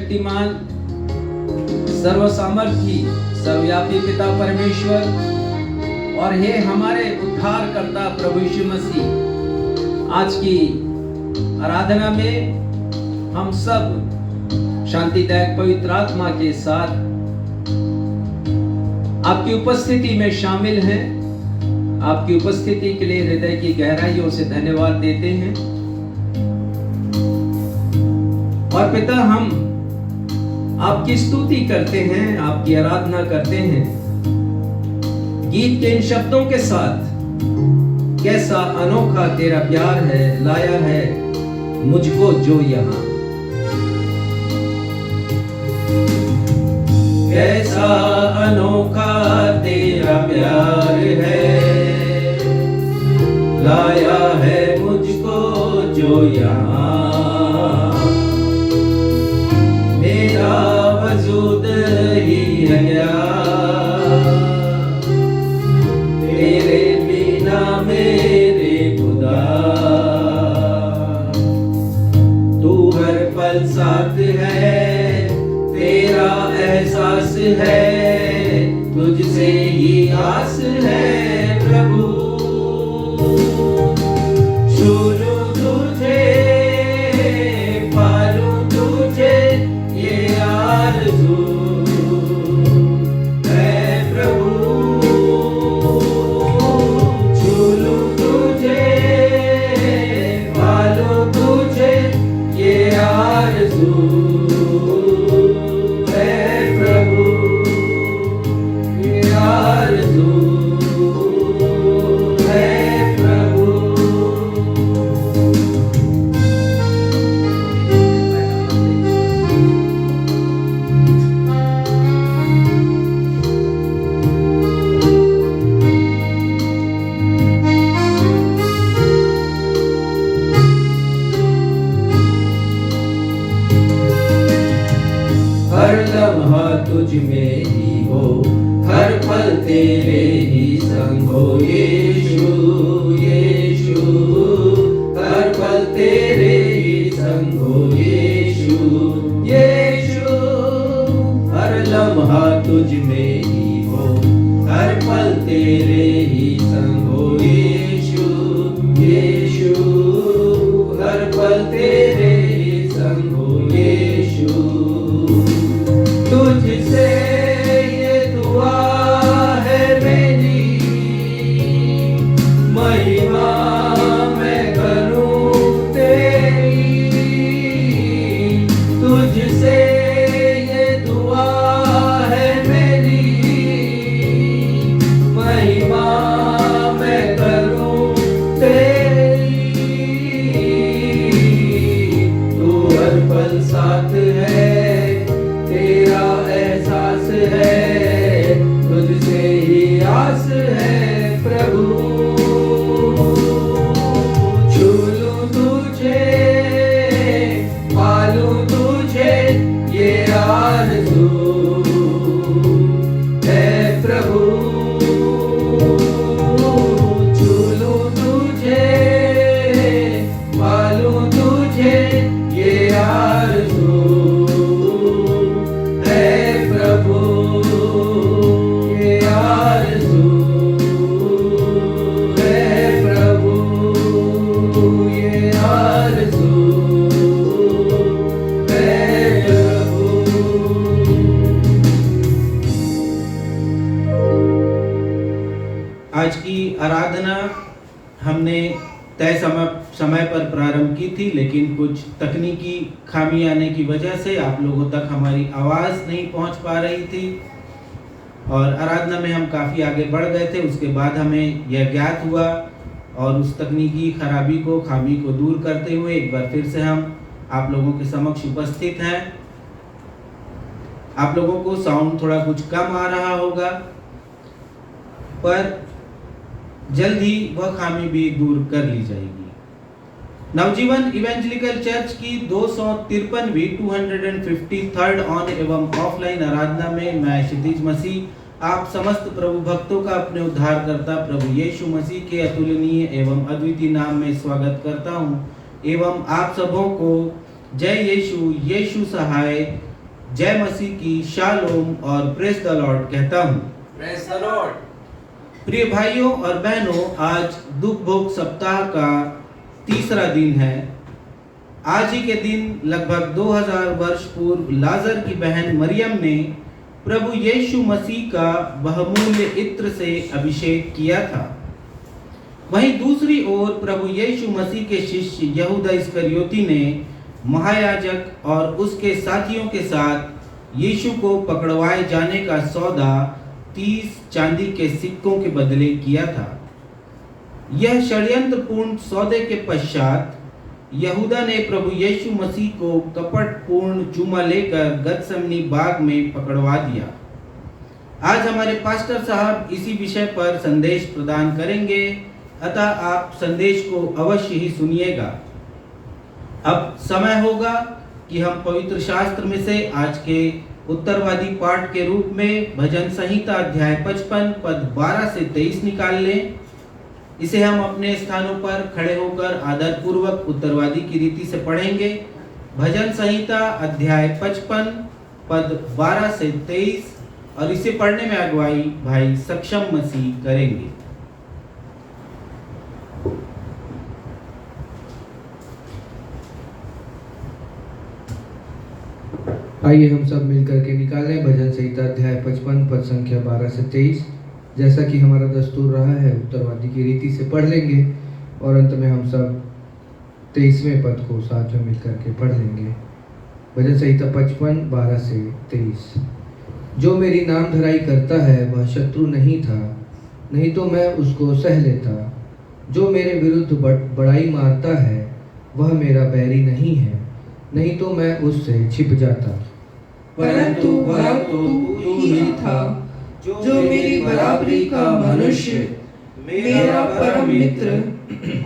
सर्वशक्तिमान, सर्वसामर्थी, सर्वव्यापी पिता परमेश्वर और हे हमारे उद्धारकर्ता प्रभु यीशु मसीह, आज की आराधना में हम सब शांतिदायक पवित्र आत्मा के साथ आपकी उपस्थिति में शामिल हैं। आपकी उपस्थिति के लिए हृदय की गहराइयों से धन्यवाद देते हैं। और पिता, हम आपकी स्तुति करते हैं, आपकी आराधना करते हैं गीत के इन शब्दों के साथ। कैसा अनोखा तेरा प्यार है, लाया है मुझको जो यहाँ। कैसा अनोखा तेरा प्यार है, लाया है मुझको जो यहाँ। मेरा वजूद ही है क्या तेरे बिना मेरे खुदा। तू हर पल साथ है, तेरा एहसास है, तुझसे ही आस है प्रभु। छू तुझे, पालूं तुझे, ये आरज़ू है प्रभु। छू तुझे, पालूं तुझे, ये आरज़ू तुझ में ही हो, हर पल तेरे ही संग हो यीशु, यीशु। हर पल तेरे ही संग हो यीशु, यीशु। हर लम्हा तुझ में ही हो, हर पल तेरे ही संग हो यीशु, यीशु। हर पल तेरे ही संग हो यीशु। तुझसे ये दुआ है मेरी, महिमा मैं करूं तेरी। तुझसे ये दुआ है मेरी, महिमा मैं करूं तेरी। तू हर पल साथ है, तेरा एहसास है, तुझसे ही आस है प्रभु। छू लूं तुझे, पालूं तुझे, ये आरज़ू है प्रभु। छू लूं तुझे, पालूं तुझे, ये आरज़ू आज की आराधना हमने तय समय पर प्रारंभ की थी, लेकिन कुछ तकनीकी खामी आने की वजह से आप लोगों तक हमारी आवाज़ नहीं पहुंच पा रही थी और आराधना में हम काफ़ी आगे बढ़ गए थे। उसके बाद हमें यह ज्ञात हुआ और उस तकनीकी खामी को दूर करते हुए एक बार फिर से हम आप लोगों के समक्ष उपस्थित हैं। आप लोगों को साउंड थोड़ा कुछ कम आ रहा होगा, पर जल्द ही वह खामी भी दूर कर ली जाएगी। नवजीवन इवेंजलिकल चर्च की 253वीं 253rd ऑन एवं ऑफलाइन आराधना में मैं क्षितिज मसीह आप समस्त प्रभु भक्तों का अपने उद्धारकर्ता प्रभु यीशु मसीह के अतुलनीय एवं अद्वितीय नाम में स्वागत करता हूं एवं आप सबों को जय यीशु, यीशु सहाय, जय मसीह की शालोम और प्रेज द लॉर्ड कहता हूँ। Praise the Lord. प्रिय भाइयों और बहनों, आज दुख भोग सप्ताह का तीसरा दिन है। आज ही के दिन लगभग 2000 वर्ष पूर्व लाजर की बहन मरियम ने प्रभु यीशु मसीह का बहुमूल्य इत्र से अभिषेक किया था। वहीं दूसरी ओर प्रभु यीशु मसीह के शिष्य यहूदा इस्करियोती ने महायाजक और उसके साथियों के साथ यीशु को पकड़वाए जाने का सौदा 30 चांदी के सिक्कों के बदले किया था। यह षड्यंत्रपूर्ण सौदे के पश्चात यहूदा ने प्रभु यीशु मसीह को कपटपूर्ण चूमा लेकर गतसमनी बाग में पकड़वा दिया। आज हमारे पास्टर साहब इसी विषय पर संदेश प्रदान करेंगे, अतः आप संदेश को अवश्य ही सुनिएगा। अब समय होगा कि हम पवित्र शास्त्र में से आज के उत्तरवादी पाठ के रूप में भजन संहिता अध्याय 55 पद 12 से 23 निकाल लें। इसे हम अपने स्थानों पर खड़े होकर आदर पूर्वक उत्तरवादी की रीति से पढ़ेंगे। भजन संहिता अध्याय 55 पद 12 से 23, और इसे पढ़ने में अगुवाई भाई सक्षम मसीह करेंगे। आइए हम सब मिलकर के निकालें भजन संहिता अध्याय 55 पद संख्या 12 से 23। जैसा कि हमारा दस्तूर रहा है, उत्तरवादी की रीति से पढ़ लेंगे और अंत में हम सब 23वें पद को साथ में मिलकर के पढ़ लेंगे। भजन संहिता 55 12 से 23। जो मेरी नाम धराई करता है वह शत्रु नहीं था, नहीं तो मैं उसको सह लेता। जो मेरे विरुद्ध बड़ाई मारता है वह मेरा बैरी नहीं है, नहीं तो मैं उससे छिप जाता। परंतु वह तू ही था जो मेरी बराबरी का मनुष्य, मेरा परम मित्र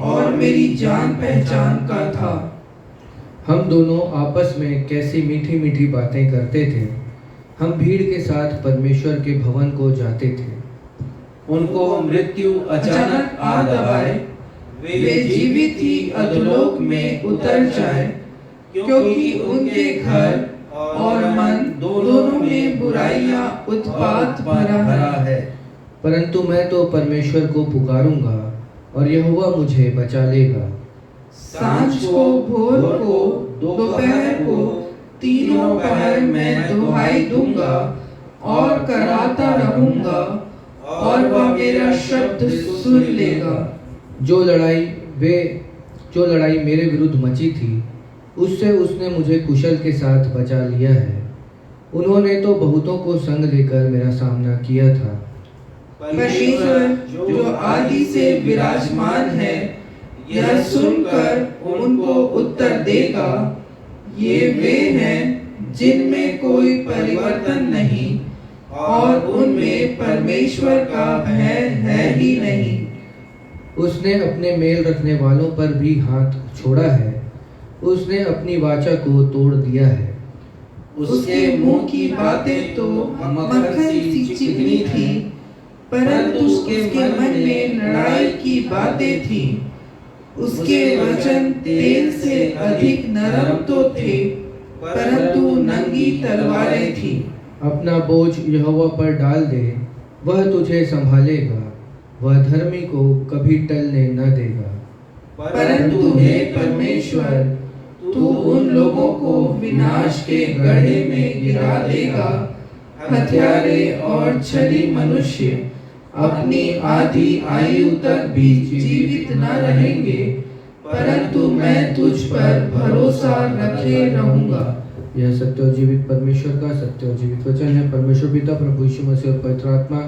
और मेरी जान पहचान का था। हम दोनों आपस में कैसी मीठी मीठी बातें करते थे। हम भीड़ के साथ परमेश्वर के भवन को जाते थे। उनको मृत्यु अचानक आ दबाए, वे जीवित ही अधोलोक में उतर जाए, क्योंकि उनके घर और मन दोनों में बुराइयां उत्पात भरा है। परंतु मैं तो परमेश्वर को पुकारूंगा और यहोवा मुझे बचा लेगा। सांझ को, भोर को, दोपहर को, तीनों पहर मैं दुहाई दूंगा और कराता रहूंगा, और वह मेरा शब्द सुन लेगा। जो लड़ाई मेरे विरुद्ध मची थी, उससे उसने मुझे कुशल के साथ बचा लिया है। उन्होंने तो बहुतों को संग लेकर मेरा सामना किया था। परमेश्वर जो आदि से विराजमान है, यह सुनकर उनको उत्तर देगा। ये वे हैं जिनमें कोई परिवर्तन नहीं, और उनमें परमेश्वर का भय है ही नहीं। उसने अपने मेल रखने वालों पर भी हाथ छोड़ा है। उसने अपनी वाचा को तोड़ दिया है। उसके मुंह की बातें तो मक्खन सी चिकनी थी, परंतु उसके मन में लड़ाई की बातें थी। उसके वचन तेल से अधिक नरम तो थे, परंतु नंगी तलवारें थी। अपना बोझ यहोवा पर डाल दे, वह तुझे संभालेगा। वह धर्मी को कभी टलने न देगा। परंतु हे परमेश्वर, तू उन लोगों को विनाश के गड्ढे में गिरा देगा। हत्यारे और छली मनुष्य अपनी आधी आयु तक भी जीवित न रहेंगे, परंतु मैं तुझ पर भरोसा रखे रहूंगा। यह सत्य और जीवित परमेश्वर का सत्य और जीवित वचन है। परमेश्वर पिता, प्रभु यीशु मसीह और पवित्र आत्मा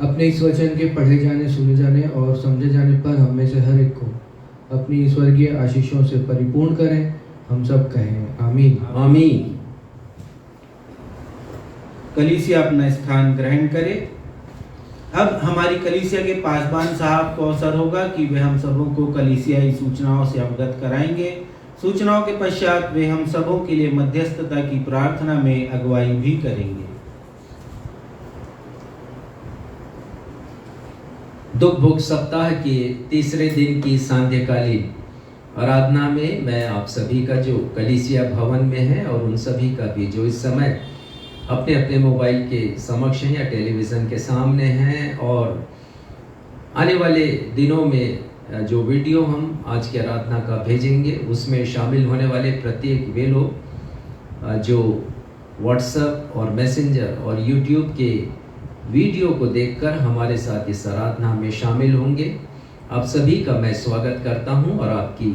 अपने इस वचन के पढ़े जाने, सुने जाने और समझे जाने पर हमें से हर एक को अपनी स्वर्गीय आशीषों से परिपूर्ण करें। हम सब कहें आमीन। आमीन। कलीसिया अपना स्थान ग्रहण करे। अब हमारी कलीसिया के पासबान साहब को अवसर होगा कि वे हम सबों को कलीसियाई सूचनाओं से अवगत कराएंगे। सूचनाओं के पश्चात वे हम सबों के लिए मध्यस्थता की प्रार्थना में अगुवाई भी करेंगे। दुख भोग सप्ताह के तीसरे दिन की सांध्यकालीन आराधना में मैं आप सभी का जो कलीसिया भवन में है और उन सभी का भी जो इस समय अपने अपने मोबाइल के समक्ष हैं या टेलीविज़न के सामने हैं, और आने वाले दिनों में जो वीडियो हम आज की आराधना का भेजेंगे उसमें शामिल होने वाले प्रत्येक वे लोग जो व्हाट्सएप और मैसेंजर और यूट्यूब के वीडियो को देखकर हमारे साथ इस आराधना में शामिल होंगे, आप सभी का मैं स्वागत करता हूं और आपकी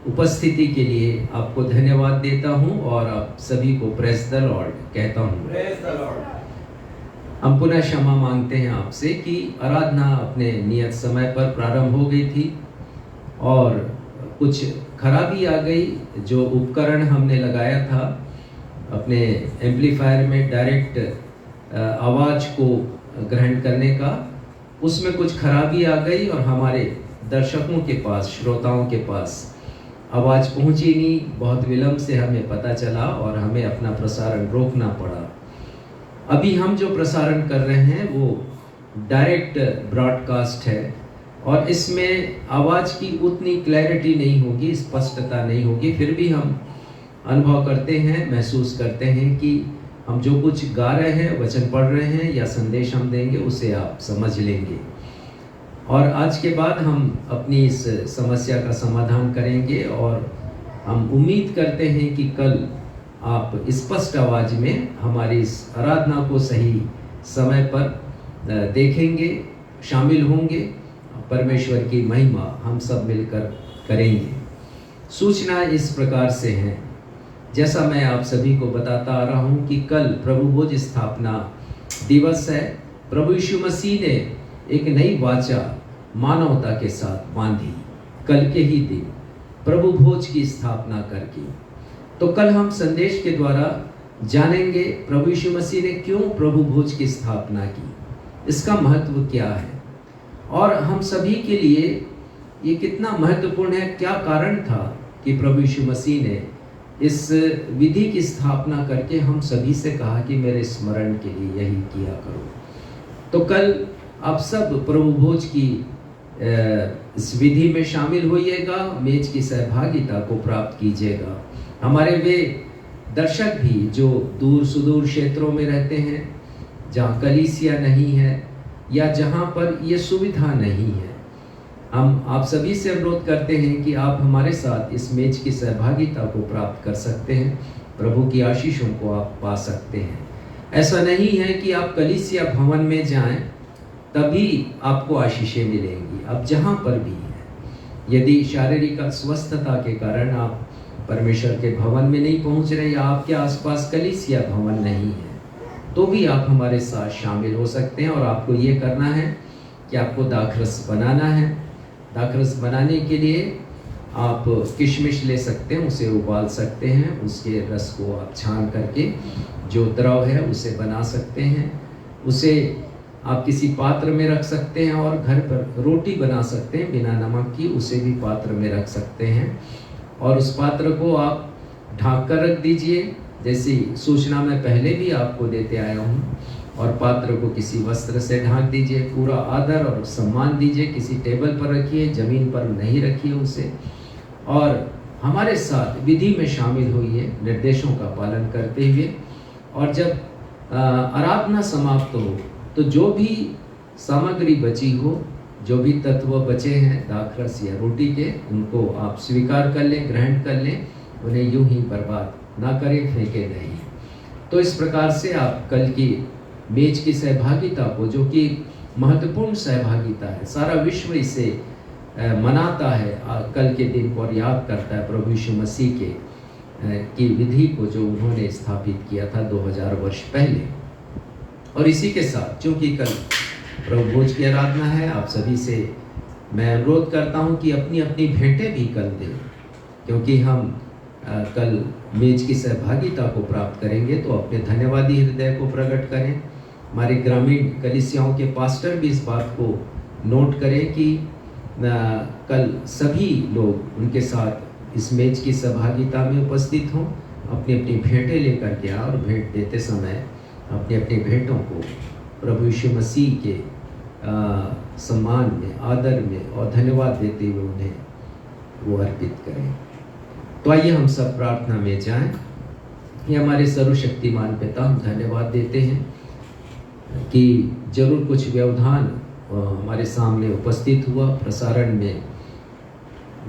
उपस्थिति के लिए आपको धन्यवाद देता हूं और आप सभी को प्रेज द लॉर्ड कहता हूं। Praise the Lord. हम पुनः क्षमा मांगते हैं आपसे कि आराधना अपने नियत समय पर प्रारंभ हो गई थी और कुछ खराबी आ गई। जो उपकरण हमने लगाया था अपने एम्पलीफायर में डायरेक्ट आवाज़ को ग्रहण करने का, उसमें कुछ खराबी आ गई और हमारे दर्शकों के पास, श्रोताओं के पास आवाज़ पहुंची नहीं। बहुत विलंब से हमें पता चला और हमें अपना प्रसारण रोकना पड़ा। अभी हम जो प्रसारण कर रहे हैं वो डायरेक्ट ब्रॉडकास्ट है और इसमें आवाज़ की उतनी क्लैरिटी नहीं होगी, स्पष्टता नहीं होगी। फिर भी हम अनुभव करते हैं, महसूस करते हैं कि हम जो कुछ गा रहे हैं, वचन पढ़ रहे हैं या संदेश हम देंगे उसे आप समझ लेंगे। और आज के बाद हम अपनी इस समस्या का समाधान करेंगे और हम उम्मीद करते हैं कि कल आप स्पष्ट आवाज़ में हमारी इस आराधना को सही समय पर देखेंगे, शामिल होंगे। परमेश्वर की महिमा हम सब मिलकर करेंगे। सूचना इस प्रकार से है, जैसा मैं आप सभी को बताता आ रहा हूँ कि कल प्रभु भोज स्थापना दिवस है। प्रभु यीशु मसीह ने एक नई वाचा मानवता के साथ बांधी कल के ही दिन प्रभु भोज की स्थापना करके। तो कल हम संदेश के द्वारा जानेंगे प्रभु यीशु मसीह ने क्यों प्रभु भोज की स्थापना की, इसका महत्व क्या है और हम सभी के लिए ये कितना महत्वपूर्ण है। क्या कारण था कि प्रभु यीशु मसीह ने इस विधि की स्थापना करके हम सभी से कहा कि मेरे स्मरण के लिए यही किया करो। तो कल आप सब प्रभु भोज की इस विधि में शामिल होइएगा, मेज की सहभागिता को प्राप्त कीजिएगा। हमारे वे दर्शक भी जो दूर सुदूर क्षेत्रों में रहते हैं, जहाँ कलीसिया नहीं है या जहाँ पर ये सुविधा नहीं है, हम आप सभी से अनुरोध करते हैं कि आप हमारे साथ इस मेज की सहभागिता को प्राप्त कर सकते हैं, प्रभु की आशीषों को आप पा सकते हैं। ऐसा नहीं है कि आप कलीसिया भवन में जाएं तभी आपको आशीषें मिलेंगी। आप जहाँ पर भी हैं, यदि शारीरिक अस्वस्थता के कारण आप परमेश्वर के भवन में नहीं पहुँच रहे या आपके आसपास कलीसिया भवन नहीं है, तो भी आप हमारे साथ शामिल हो सकते हैं। और आपको ये करना है कि आपको दाखरस बनाना है। दाखरस बनाने के लिए आप किशमिश ले सकते हैं, उसे उबाल सकते हैं, उसके रस को आप छान करके जो द्रव है उसे बना सकते हैं। उसे आप किसी पात्र में रख सकते हैं और घर पर रोटी बना सकते हैं बिना नमक की, उसे भी पात्र में रख सकते हैं और उस पात्र को आप ढाँक कर रख दीजिए, जैसी सूचना मैं पहले भी आपको देते आया हूँ। और पात्र को किसी वस्त्र से ढाँक दीजिए, पूरा आदर और सम्मान दीजिए, किसी टेबल पर रखिए, जमीन पर नहीं रखिए उसे। और हमारे साथ विधि में शामिल होइए निर्देशों का पालन करते हुए। और जब आराधना समाप्त हो तो जो भी सामग्री बची हो, जो भी तत्व बचे हैं दाखरस या रोटी के, उनको आप स्वीकार कर लें, ग्रहण कर लें, उन्हें यूं ही बर्बाद ना करें, फेंके नहीं। तो इस प्रकार से आप कल की मेज की सहभागिता को, जो कि महत्वपूर्ण सहभागिता है, सारा विश्व इसे मनाता है, कल के दिन को याद करता है प्रभु यीशु मसीह के की विधि को जो उन्होंने स्थापित किया था 2000 वर्ष पहले। और इसी के साथ चूँकि कल प्रभु भोज की आराधना है, आप सभी से मैं अनुरोध करता हूँ कि अपनी अपनी भेंटें भी कल दें, क्योंकि हम कल मेज की सहभागिता को प्राप्त करेंगे तो अपने धन्यवादी हृदय को प्रकट करें। हमारे ग्रामीण कलीसियाओं के पास्टर भी इस बात को नोट करें कि कल सभी लोग उनके साथ इस मेज की सहभागिता में उपस्थित हों, अपनी अपनी भेंटें लेकर के और भेंट देते समय अपनी अपनी भेंटों को प्रभु यीशु मसीह के सम्मान में, आदर में और धन्यवाद देते हुए उन्हें वो अर्पित करें। तो आइए हम सब प्रार्थना में जाएं। ये हमारे सर्वशक्तिमान पिता, हम धन्यवाद देते हैं कि जरूर कुछ व्यवधान हमारे सामने उपस्थित हुआ, प्रसारण में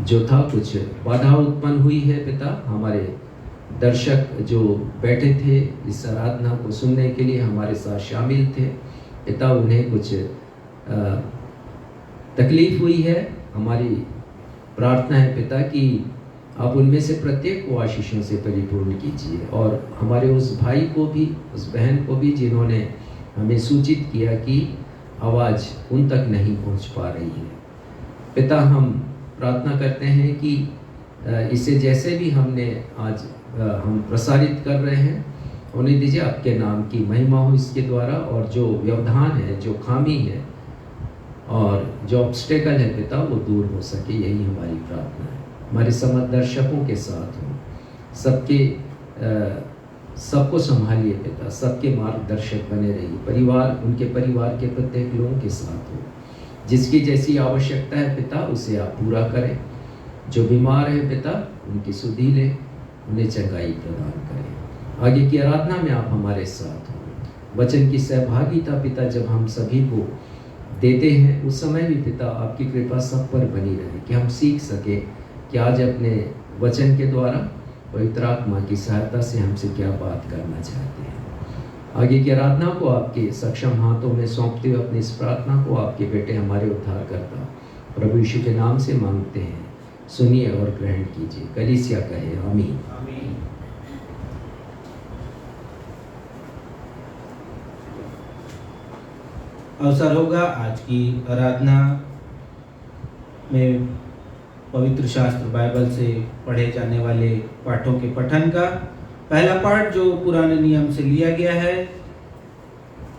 जो था कुछ बाधा उत्पन्न हुई है पिता। हमारे दर्शक जो बैठे थे इस आराधना को सुनने के लिए हमारे साथ शामिल थे पिता, उन्हें कुछ तकलीफ हुई है। हमारी प्रार्थना है पिता कि आप उनमें से प्रत्येक को आशीषों से परिपूर्ण कीजिए, और हमारे उस भाई को भी, उस बहन को भी जिन्होंने हमें सूचित किया कि आवाज़ उन तक नहीं पहुंच पा रही है पिता, हम प्रार्थना करते हैं कि इसे जैसे भी हमने आज हम प्रसारित कर रहे हैं, उन्हें दीजिए आपके नाम की महिमा हो इसके द्वारा, और जो व्यवधान है, जो खामी है और जो ऑब्स्टेकल है पिता, वो दूर हो सके। यही हमारी प्रार्थना है। हमारे समस्त दर्शकों के साथ हो, सबको संभालिए पिता, सबके मार्गदर्शक बने रहिए। परिवार, उनके परिवार के प्रत्येक लोगों के साथ हो, जिसकी जैसी आवश्यकता है पिता उसे आप पूरा करें। जो बीमार है पिता उनकी सुधि ले, उन्हें चंगाई प्रदान करें। आगे की आराधना में आप हमारे साथ हो। वचन की सहभागिता पिता जब हम सभी को देते हैं, उस समय भी पिता आपकी कृपा सब पर बनी रहे, कि हम सीख सके कि आज अपने वचन के द्वारा पवित्र आत्मा की सहायता से हमसे क्या बात करना चाहते हैं। आगे की आराधना को आपके सक्षम हाथों में सौंपते हुए अपनी इस प्रार्थना को आपके बेटे हमारे उद्धारकर्ता प्रभु यीशु के नाम से मांगते हैं। सुनिए और ग्रहण कीजिए। कलीसिया कहे आमीन। अवसर होगा आज की आराधना में पवित्र शास्त्र बाइबल से पढ़े जाने वाले पाठों के पठन का। पहला पाठ जो पुराने नियम से लिया गया है,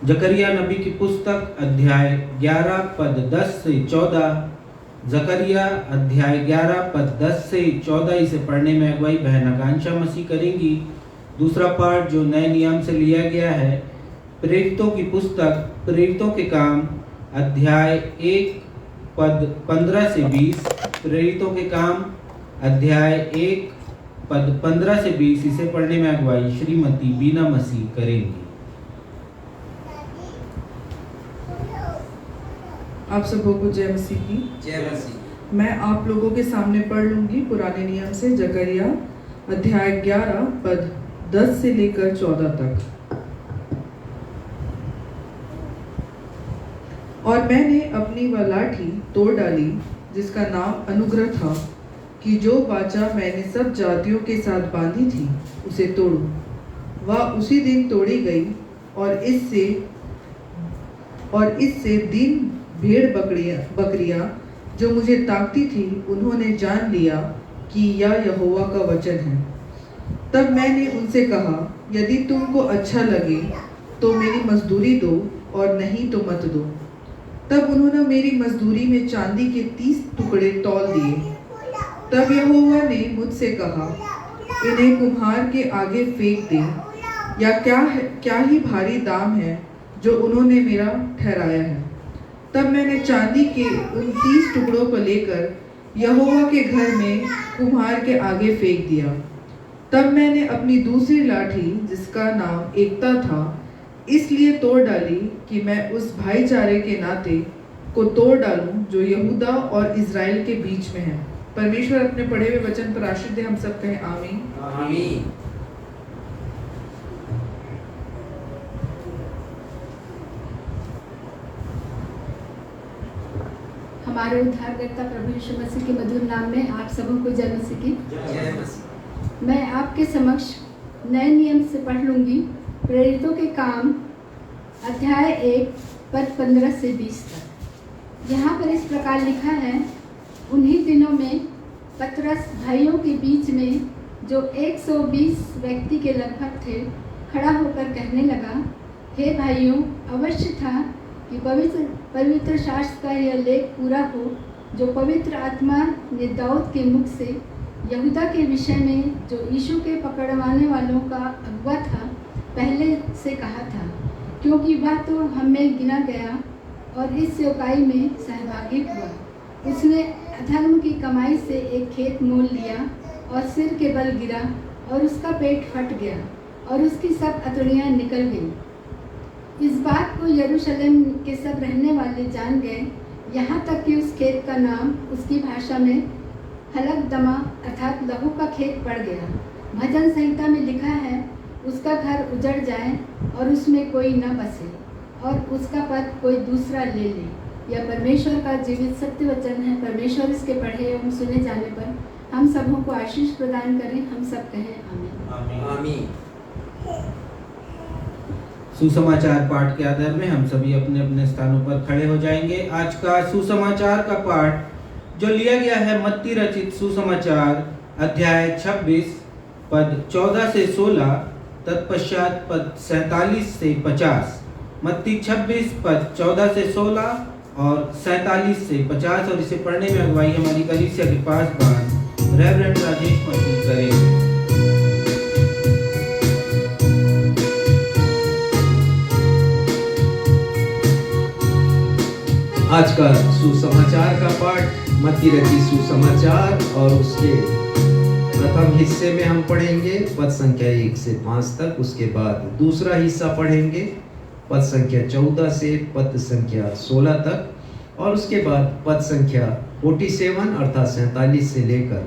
जकरिया नबी की पुस्तक अध्याय 11 पद 10 से 14। जकरिया अध्याय 11 पद 10 से 14, इसे पढ़ने में अगुवाई बहन आकांक्षा मसीह करेंगी। दूसरा पाठ जो नए नियम से लिया गया है, प्रेरितों की पुस्तक प्रेरितों के काम अध्याय 1 पद 15 से 20। प्रेरितों के काम अध्याय 1 पद 15 से 20, इसे पढ़ने में अगुवाई श्रीमती बीना मसीह करेंगी। आप सबों को जय मसीह की। जय मसीह। मैं आप लोगों के सामने पढ़ लूंगी पुराने नियम से जकरिया अध्याय 11 पद 10 से लेकर 14 तक। और मैंने अपनी वह लाठी तोड़ डाली जिसका नाम अनुग्रह था, कि जो वाचा मैंने सब जातियों के साथ बांधी थी उसे तोड़ूं। वह उसी दिन तोड़ी गई, और इससे दिन भेड़ बकरियां जो मुझे ताकती थी, उन्होंने जान लिया कि यह यहोवा का वचन है। तब मैंने उनसे कहा, यदि तुमको अच्छा लगे तो मेरी मजदूरी दो, और नहीं तो मत दो। तब उन्होंने मेरी मजदूरी में चांदी के 30 टुकड़े तौल दिए। तब यहोवा ने मुझसे कहा, इन्हें कुम्हार के आगे फेंक दे, या क्या ही भारी दाम है जो उन्होंने मेरा ठहराया है। तब मैंने चांदी के उन 30 टुकड़ों को लेकर यहोवा के घर में कुम्हार के आगे फेंक दिया। तब मैंने अपनी दूसरी लाठी, जिसका नाम एकता था, इसलिए तोड़ डाली कि मैं उस भाईचारे के नाते को तोड़ डालूं जो यहूदा और इज़राइल के बीच में है। परमेश्वर अपने पढ़े हुए वचन पर आशीष दे। हम सब कहें आमीन। आमीन। हमारे उद्धारकर्ता प्रभु यीशु मसीह के मधुर नाम में आप सबों को जय मसीह की। जय मसीह। मैं आपके समक्ष नए नियम से पढ़ लूंगी प्रेरितों के काम अध्याय 1 पद 15 से 20 तक। यहाँ पर इस प्रकार लिखा है, उन्हीं दिनों में पतरस भाइयों के बीच में जो 120 व्यक्ति के लगभग थे, खड़ा होकर कहने लगा, हे भाइयों, अवश्य था कि पवित्र शास्त्र का यह लेख पूरा हो जो पवित्र आत्मा ने दाऊद के मुख से यहूदा के विषय में, जो यीशु के पकड़वाने वालों का अगुवा था, पहले से कहा था, क्योंकि वह तो हमें गिना गया और इस सेवकाई में सहभागी हुआ। उसने अधर्म की कमाई से एक खेत मोल लिया और सिर के बल गिरा और उसका पेट फट गया और उसकी सब अतड़ियाँ निकल गईं। इस बात को यरूशलेम के सब रहने वाले जान गए, यहाँ तक कि उस खेत का नाम उसकी भाषा में हलकदमा अर्थात लहू का खेत पड़ गया। भजन संहिता में लिखा है, उसका घर उजड़ जाए और उसमें कोई न बसे और उसका पद कोई दूसरा ले ले। यह परमेश्वर का जीवित सत्य वचन है। परमेश्वर इसके पढ़े एवं सुने जाने पर हम सबों को आशीष प्रदान करें। हम सब कहें आमीन। आमीन। सुसमाचार पाठ के आधार में हम सभी अपने अपने स्थानों पर खड़े हो जाएंगे। आज का सुसमाचार का पाठ जो लिया गया है मत्ती रचित सुसमाचार अध्याय 26 पद 14 से 16 तत्पश्चात पद 47 से 50। मत्ती 26 पद 14 से 16 और 47 से 50। और इसे पढ़ने में अगुवाई हमारी कलीसिया के पासवान रेवरेंड राजेश मसीह करेंगे। आज का सुसमाचार का पाठ मत्ती रचित सुसमाचार और उसके प्रथम हिस्से में हम पढ़ेंगे पद संख्या 1 से 5 तक। उसके बाद दूसरा हिस्सा पढ़ेंगे पद संख्या 14 से पद संख्या 16 तक। और उसके बाद पद संख्या 47 अर्थात 47 से लेकर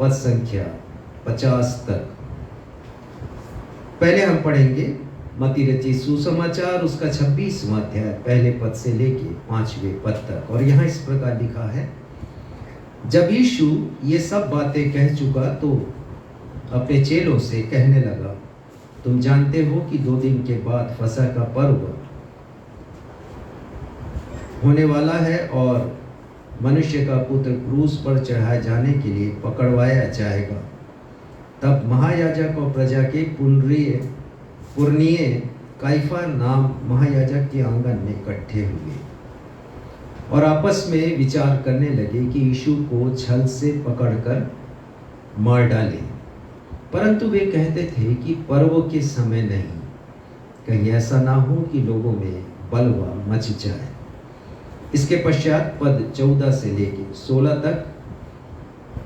पद संख्या 50 तक। पहले हम पढ़ेंगे मत्ती रचित सुसमाचार उसका 26वां अध्याय पहले पद से लेके 5वें पद तक। और यहाँ इस प्रकार लिखा है, जब यीशु ये सब बातें कह चुका तो अपने चेलों से कहने लगा, तुम जानते हो कि 2 दिन के बाद फसह का पर्व होने वाला है और मनुष्य का पुत्र क्रूस पर चढ़ाए जाने के लिए पकड़वाया जाएगा। तब महायाजक और प्रजा के पुरनीय काइफा नाम महायाजक के आंगन में इकट्ठे हुए और आपस में विचार करने लगे कि यीशु को छल से पकड़कर मार डालें। परंतु वे कहते थे कि पर्व के समय नहीं, कहीं ऐसा ना हो कि लोगों में बलवा मच जाए। इसके पश्चात पद 14 से लेकर 16 तक।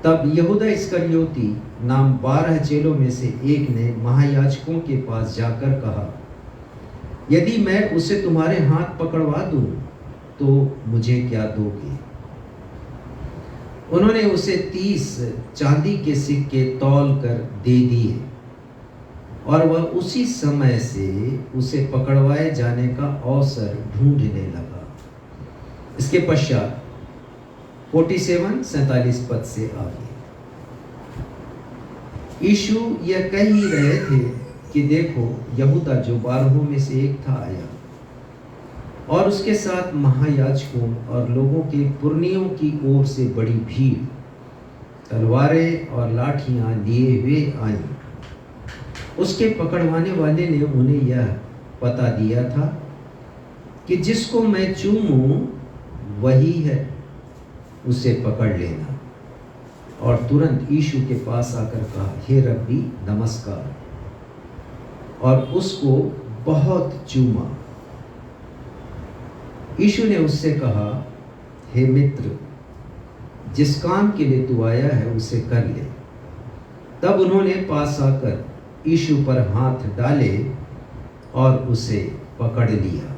तब यहूदा इस्करियोती नाम 12 चेलों में से एक ने महायाजकों के पास जाकर कहा, यदि मैं उसे तुम्हारे हाथ पकड़वा दूं तो मुझे क्या दोगे? उन्होंने उसे 30 चांदी के सिक्के तौल कर दे दिए और वह उसी समय से उसे पकड़वाए जाने का अवसर ढूंढने लगा। इसके पश्चात 47 पद से आगे यीशु यह कह ही रहे थे कि देखो, यहूदा जो 12 में से एक था आया और उसके साथ महायाजकों और लोगों के पुरनियों की ओर से बड़ी भीड़ तलवारें और लाठियां लिए हुए आई। उसके पकड़वाने वाले ने उन्हें यह पता दिया था कि जिसको मैं चूमूं वही है, उसे पकड़ लेना। और तुरंत यीशु के पास आकर कहा, हे रब्बी नमस्कार, और उसको बहुत चूमा। यीशु ने उससे कहा, हे मित्र, जिस काम के लिए तू आया है उसे कर ले। तब उन्होंने पास आकर यीशु पर हाथ डाले और उसे पकड़ लिया।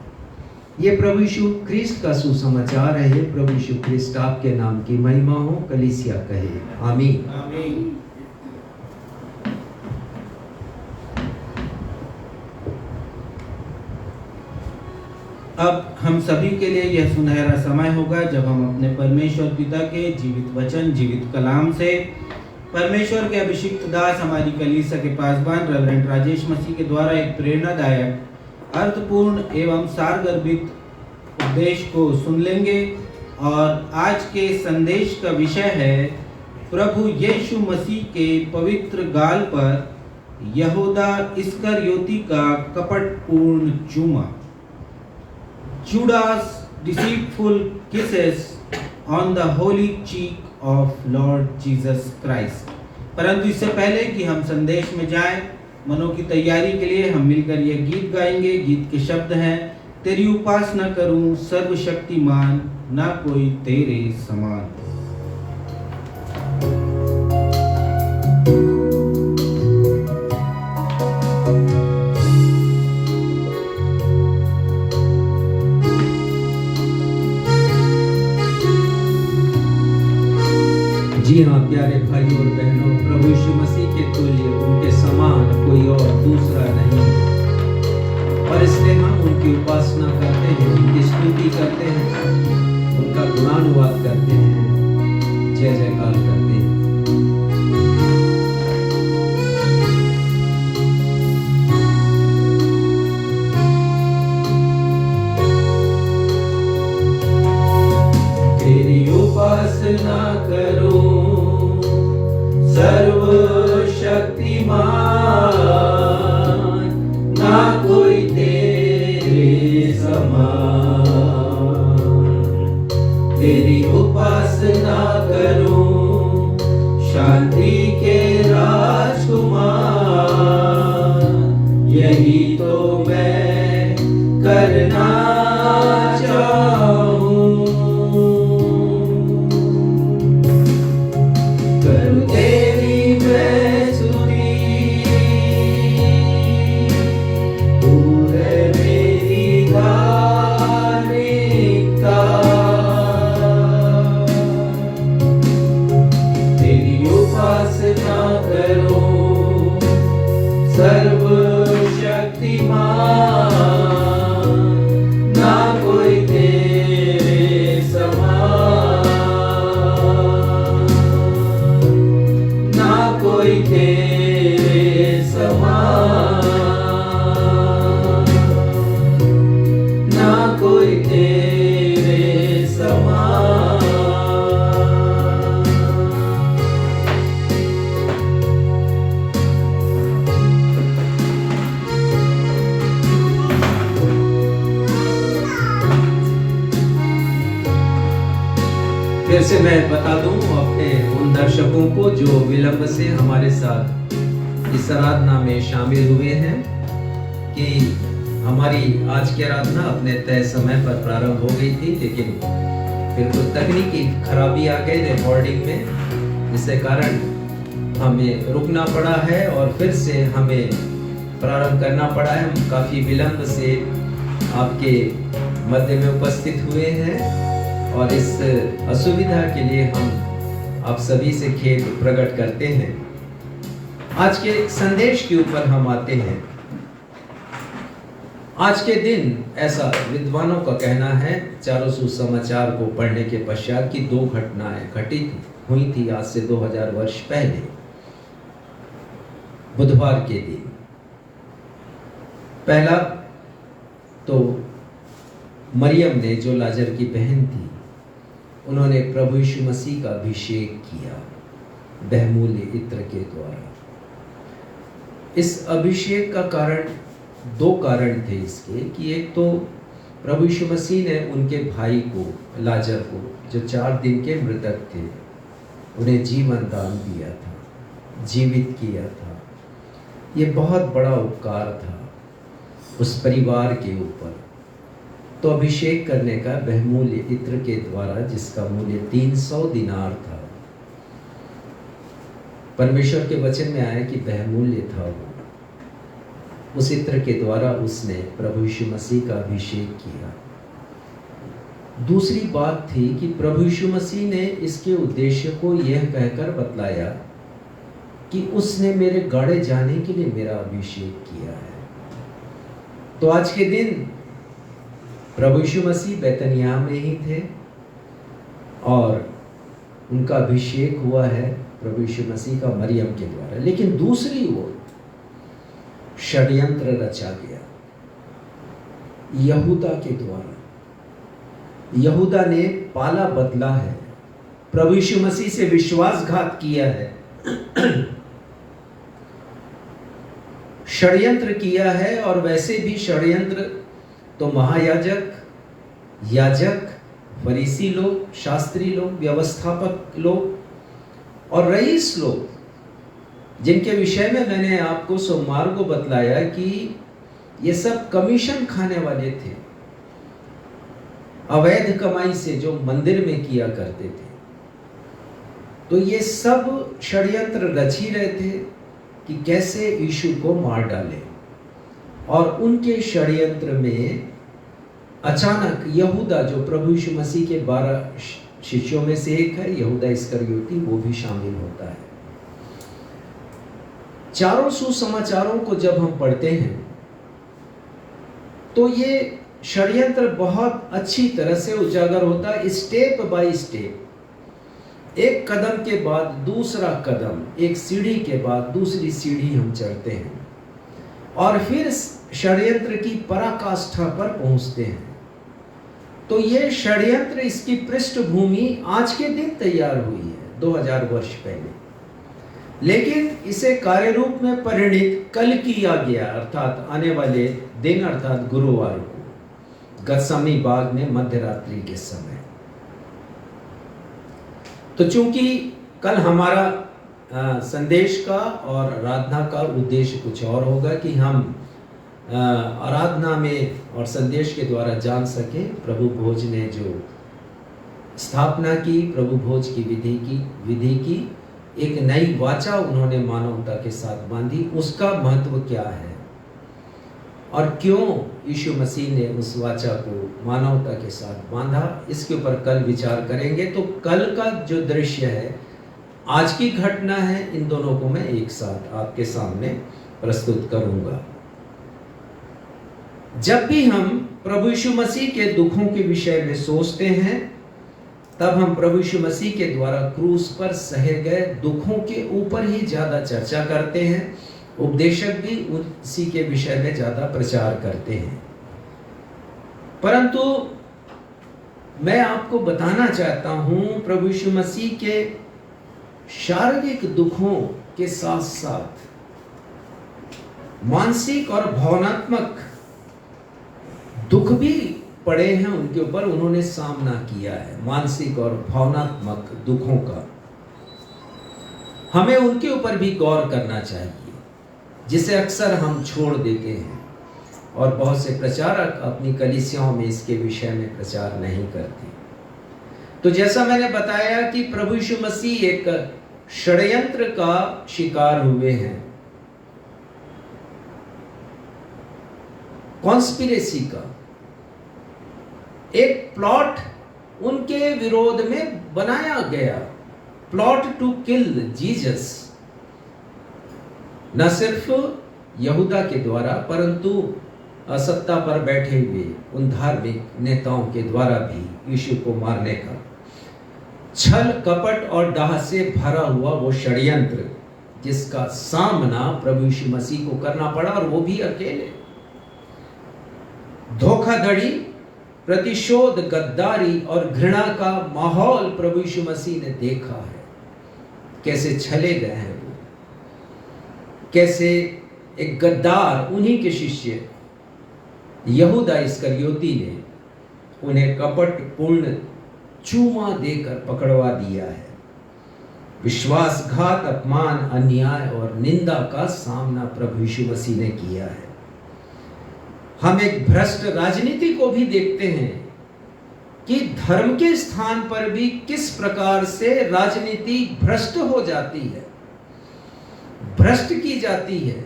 ये प्रभु यीशु ख्रिस्त का सुसमाचार है। प्रभु यीशु ख्रिस्त आपके नाम की महिमा हो। कलीसिया कहे आमीन। आमीन। अब हम सभी के लिए यह सुनहरा समय होगा जब हम अपने परमेश्वर पिता के जीवित वचन, जीवित कलाम से परमेश्वर के अभिषिक्त दास हमारी कलीसिया के पासवान रेवरेंड राजेश मसीह के द्वारा एक प्रेरणादायक, अर्थपूर्ण एवं सारगर्भित उपदेश को सुन लेंगे। और आज के संदेश का विषय है प्रभु यीशु मसीह के पवित्र गाल पर यहूदा इस्करियोती का कपटपूर्ण चूमा। Judas deceitful kisses on the holy cheek of Lord Jesus Christ। परंतु इससे पहले कि हम संदेश में जाएं, मनों की तैयारी के लिए हम मिलकर यह गीत गाएंगे। गीत के शब्द हैं, तेरी उपासना करूं सर्वशक्तिमान, ना कोई तेरे समान। और बहनों, प्रभु यीशु मसीह के तुल्य, उनके समान कोई और दूसरा नहीं है, और इसलिए हम उनकी उपासना करते हैं, उनकी स्तुति करते हैं, उनका गुणानुवाद करते हैं, जय जयकार करते हैं। तेरी उपासना करो सर्वशक्तिमान, ना कोई तेरे समान। तेरी उपासना करो शांति के राजकुमार, यही तो मैं करना चाहूं। करूं तेरी मैं स्तुति, तू है मेरी धार्मिकता। तेरी उपासना करो सर्वशक्तिमान, ना कोई तेरे समान, ना कोई तेरे समान, ना कोई तेरे समान। फिर से मैं बता दूं अपने उन दर्शकों को जो विलंब से हमारे साथ इस आराधना में शामिल हुए हैं, कि हमारी आज की आराधना अपने तय समय पर प्रारंभ हो गई थी, लेकिन फिर कुछ तकनीकी खराबी आ गई रिकॉर्डिंग में, जिसके कारण हमें रुकना पड़ा है और फिर से हमें प्रारंभ करना पड़ा है। हम काफ़ी विलंब से आपके मध्य में उपस्थित हुए हैं और इस असुविधा के लिए हम आप सभी से खेद प्रकट करते हैं। आज के संदेश के ऊपर हम आते हैं। आज के दिन ऐसा विद्वानों का कहना है, चारों सुसमाचार को पढ़ने के पश्चात की दो घटनाएं घटित हुई थी आज से 2000 वर्ष पहले, बुधवार के दिन। पहला तो मरियम ने, जो लाजर की बहन थी, उन्होंने प्रभु यीशु मसीह का अभिषेक किया बहुमूल्य इत्र के द्वारा। इस अभिषेक का कारण, दो कारण थे इसके, कि एक तो प्रभु यीशु मसीह ने उनके भाई को, लाजर को, जो 4 दिन के मृतक थे, उन्हें जीवन दान दिया था, जीवित किया था। ये बहुत बड़ा उपकार था उस परिवार के ऊपर। तो अभिषेक करने का बहुमूल्य इत्र के द्वारा, जिसका मूल्य 300 दिनार था, परमेश्वर के वचन में आया कि बहुमूल्य था वो, उस इत्र के द्वारा उसने प्रभु यीशु मसीह का अभिषेक किया। दूसरी बात थी कि प्रभु यीशु मसीह ने इसके उद्देश्य को यह कहकर बतलाया कि उसने मेरे गाड़े जाने के लिए मेरा अभिषेक किया है। तो आज के दिन प्रभु यीशु मसीह बैतनिय्याह में ही थे और उनका अभिषेक हुआ है प्रभु यीशु मसीह का मरियम के द्वारा। लेकिन दूसरी ओर षड्यंत्र रचा गया यहूदा के द्वारा। यहूदा ने पाला बदला है, प्रभु यीशु मसीह से विश्वासघात किया है, षड्यंत्र किया है। और वैसे भी षड्यंत्र तो महायाजक, याजक, फरीसी लोग, शास्त्री लोग, व्यवस्थापक लोग और रईस लोग, जिनके विषय में मैंने आपको सोमवार को बतलाया कि ये सब कमीशन खाने वाले थे, अवैध कमाई से जो मंदिर में किया करते थे। तो ये सब षड्यंत्र रच ही रहे थे कि कैसे यीशु को मार डालें। और उनके षड्यंत्र में अचानक यहूदा, जो प्रभु यीशु मसीह के 12 शिष्यों में से एक है, यहूदा इस्करियोती, वो भी शामिल होता है। चारों सुसमाचारों को जब हम पढ़ते हैं तो ये षड्यंत्र बहुत अच्छी तरह से उजागर होता है, स्टेप बाय स्टेप, एक कदम के बाद दूसरा कदम, एक सीढ़ी के बाद दूसरी सीढ़ी हम चढ़ते हैं और फिर षड्यंत्र की पराकाष्ठा पर पहुंचते हैं। तो ये षड्यंत्र, इसकी पृष्ठभूमि आज के दिन तैयार हुई है 2000 वर्ष पहले, लेकिन इसे कार्य रूप में परिणित कल किया गया, अर्थात आने वाले दिन, अर्थात गुरुवार को गतसमनी बाग में मध्यरात्रि के समय। तो चूंकि कल हमारा संदेश का और आराधना का उद्देश्य कुछ और होगा कि हम आराधना में और संदेश के द्वारा जान सके प्रभु भोज ने जो स्थापना की, प्रभु भोज की विधि की एक नई वाचा उन्होंने मानवता के साथ बांधी, उसका महत्व क्या है और क्यों यीशु मसीह ने उस वाचा को मानवता के साथ बांधा, इसके ऊपर कल विचार करेंगे। तो कल का जो दृश्य है, आज की घटना है, इन दोनों को मैं एक साथ आपके सामने प्रस्तुत करूंगा। जब भी हम प्रभु यीशु मसीह के दुखों के विषय में सोचते हैं, तब हम प्रभु यीशु मसीह के द्वारा क्रूस पर सहे गए दुखों के ऊपर ही ज्यादा चर्चा करते हैं। उपदेशक भी उसी के विषय में ज्यादा प्रचार करते हैं। परंतु मैं आपको बताना चाहता हूं, प्रभु यीशु मसीह के शारीरिक दुखों के साथ साथ मानसिक और भावनात्मक दुख भी पड़े हैं उनके ऊपर, उन्होंने सामना किया है मानसिक और भावनात्मक दुखों का। हमें उनके ऊपर भी गौर करना चाहिए, जिसे अक्सर हम छोड़ देते हैं और बहुत से प्रचारक अपनी कलीसियाओं में इसके विषय में प्रचार नहीं करते। तो जैसा मैंने बताया कि प्रभु यीशु मसीह एक षड्यंत्र का शिकार हुए हैं, कॉन्स्पिरेसी का एक प्लॉट उनके विरोध में बनाया गया, प्लॉट टू किल जीसस, न सिर्फ यहूदा के द्वारा परंतु सत्ता पर बैठे हुए उन धार्मिक नेताओं के द्वारा भी यीशु को मारने का छल कपट और डाह से भरा हुआ वो षड्यंत्र, जिसका सामना प्रभु यीशु मसीह को करना पड़ा, और वो भी अकेले। धोखाधड़ी, प्रतिशोध, गद्दारी और घृणा का माहौल प्रभु यीशु मसीह ने देखा है। कैसे छले गए हैं वो, कैसे एक गद्दार, उन्हीं के शिष्य यहूदा इस्करियोती ने उन्हें कपटपूर्ण चूमा देकर पकड़वा दिया है। विश्वासघात, अपमान, अन्याय और निंदा का सामना प्रभु यीशु मसीह ने किया है। हम एक भ्रष्ट राजनीति को भी देखते हैं कि धर्म के स्थान पर भी किस प्रकार से राजनीति भ्रष्ट हो जाती है, भ्रष्ट की जाती है।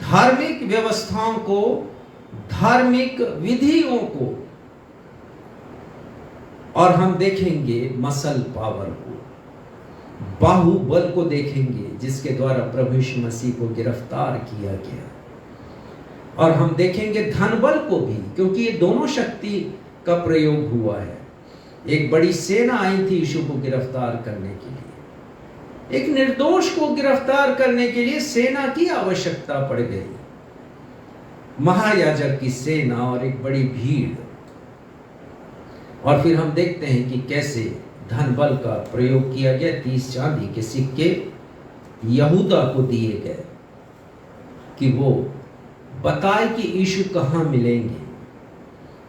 धार्मिक व्यवस्थाओं को, धार्मिक विधियों को, और हम देखेंगे मसल पावर को, बाहुबल को देखेंगे जिसके द्वारा प्रभु यीशु मसीह को गिरफ्तार किया गया, और हम देखेंगे धन बल को भी, क्योंकि ये दोनों शक्ति का प्रयोग हुआ है। एक बड़ी सेना आई थी यीशु को गिरफ्तार करने के लिए, एक निर्दोष को गिरफ्तार करने के लिए सेना की आवश्यकता पड़ गई, महायाजक की सेना और एक बड़ी भीड़। और फिर हम देखते हैं कि कैसे धन बल का प्रयोग किया गया। 30 चांदी के सिक्के यहूदा को दिए गए कि वो बताए कि यीशु कहाँ मिलेंगे,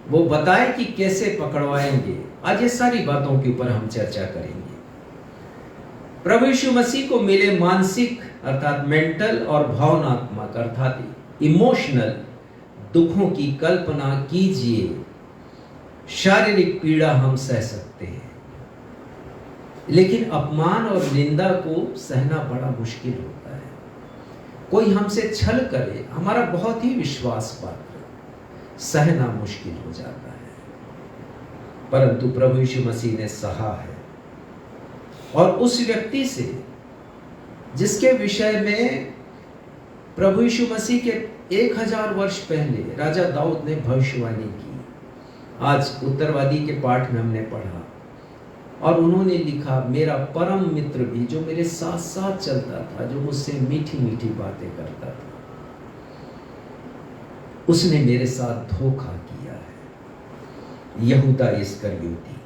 वो बताए कि कैसे पकड़वाएंगे। आज ये सारी बातों के ऊपर हम चर्चा करेंगे। प्रभु यीशु मसीह को मिले मानसिक अर्थात मेंटल और भावनात्मक अर्थात इमोशनल दुखों की कल्पना कीजिए। शारीरिक पीड़ा हम सह सकते हैं, लेकिन अपमान और निंदा को सहना बड़ा मुश्किल होता है। कोई हमसे छल करे, हमारा बहुत ही विश्वास पात्र, सहना मुश्किल हो जाता है। परंतु प्रभु यीशु मसीह ने सहा है, और उस व्यक्ति से जिसके विषय में प्रभु यीशु मसीह के 1000 वर्ष पहले राजा दाऊद ने भविष्यवाणी की। आज उत्तरवादी के पाठ में हमने पढ़ा और उन्होंने लिखा, मेरा परम मित्र भी जो मेरे साथ साथ चलता था, जो मुझसे मीठी मीठी बातें करता था, उसने मेरे साथ धोखा किया है। यहूदा इस्करियोती।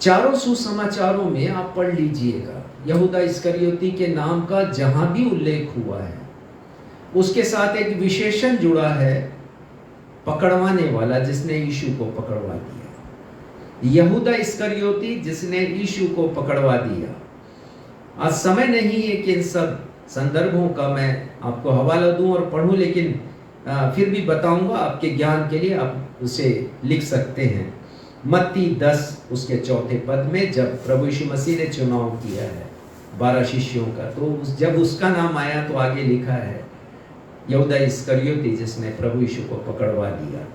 चारों सुसमाचारों में आप पढ़ लीजिएगा, यहूदा इस्करियोती के नाम का जहां भी उल्लेख हुआ है उसके साथ एक विशेषण जुड़ा है, पकड़वाने वाला, जिसने यीशु को पकड़वा दिया। यहूदा इस्करियोती जिसने यीशु को पकड़वा दिया। आज समय नहीं है कि इन सब संदर्भों का मैं आपको हवाला दूं और पढ़ूं, लेकिन फिर भी बताऊंगा आपके ज्ञान के लिए, आप उसे लिख सकते हैं। मत्ती 10 उसके 4 पद में जब प्रभु यीशु मसीह ने चुनाव किया है 12 शिष्यों का, तो जब उसका नाम आया तो आगे लिखा है यहूदा इस्करियोती जिसने प्रभु यीशु को पकड़वा दिया।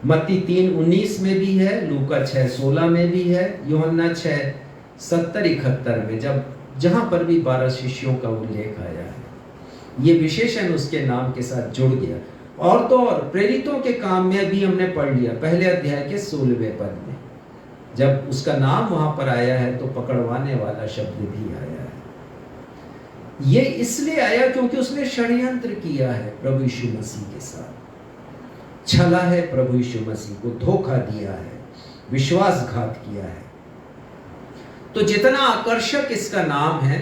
मत्ती 3:19 में भी है, लूका 6:16 में भी है, यूहन्ना 6:70-71 में जहां पर भी 12 शिष्यों का उल्लेख आया है, ये विशेषण उसके नाम के साथ जुड़ गया। और तो और प्रेरितों के काम में भी हमने पढ़ लिया, पहले अध्याय के 16वें पद में जब उसका नाम वहां पर आया है तो पकड़वाने वाला शब्द भी आया है। ये इसलिए आया क्योंकि उसने षड्यंत्र किया है प्रभु यीशु मसीह के साथ, छला है प्रभु यीशु मसीह को, धोखा दिया है, विश्वासघात किया है। तो जितना आकर्षक इसका नाम है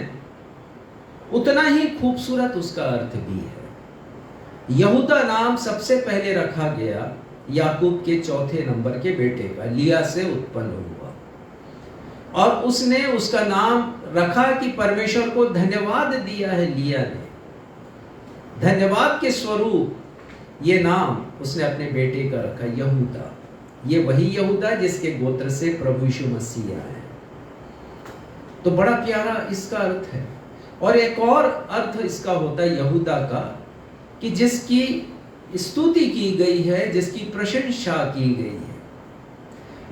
उतना ही खूबसूरत उसका अर्थ भी है। यहूदा नाम सबसे पहले रखा गया याकूब के 4थे नंबर के बेटे का, लिया से उत्पन्न हुआ, और उसने उसका नाम रखा कि परमेश्वर को धन्यवाद दिया है। लिया ने धन्यवाद के स्वरूप ये नाम उसने अपने बेटे का रखा, यहूदा। ये वही यहूदा जिसके गोत्र से प्रभु यीशु मसीह आए। तो बड़ा प्यारा इसका अर्थ है। और एक और अर्थ इसका होता है यहूदा का कि जिसकी स्तुति की गई है, जिसकी प्रशंसा की गई है,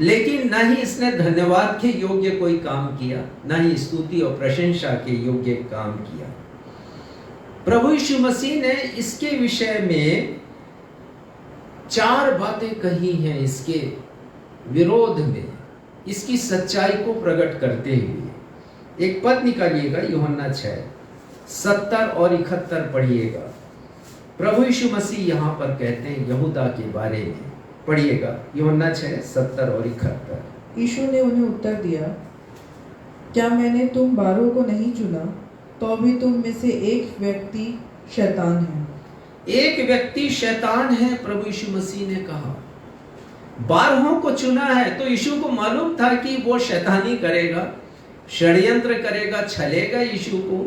लेकिन न ही इसने धन्यवाद के योग्य कोई काम किया, न ही स्तुति और प्रशंसा के योग्य काम किया। प्रभु यीशु मसीह ने इसके विषय में 4 बातें कही हैं इसके विरोध में, इसकी सच्चाई को प्रकट करते हुए। एक पद निकालिएगा, यूहन्ना 6:70 और 71 पढ़िएगा। प्रभु यीशु मसीह यहाँ पर कहते हैं यहूदा के बारे में, पढ़िएगा यूहन्ना 6:70 और 71। यीशु ने उन्हें उत्तर दिया, क्या मैंने तुम 12 को नहीं चुना, तो भी तुम में से एक व्यक्ति शैतान है। एक व्यक्ति शैतान है, प्रभु यीशु मसीह ने कहा। 12 को चुना है तो यीशु को मालूम था कि वो शैतानी करेगा, षड्यंत्र करेगा, छलेगा यीशु को,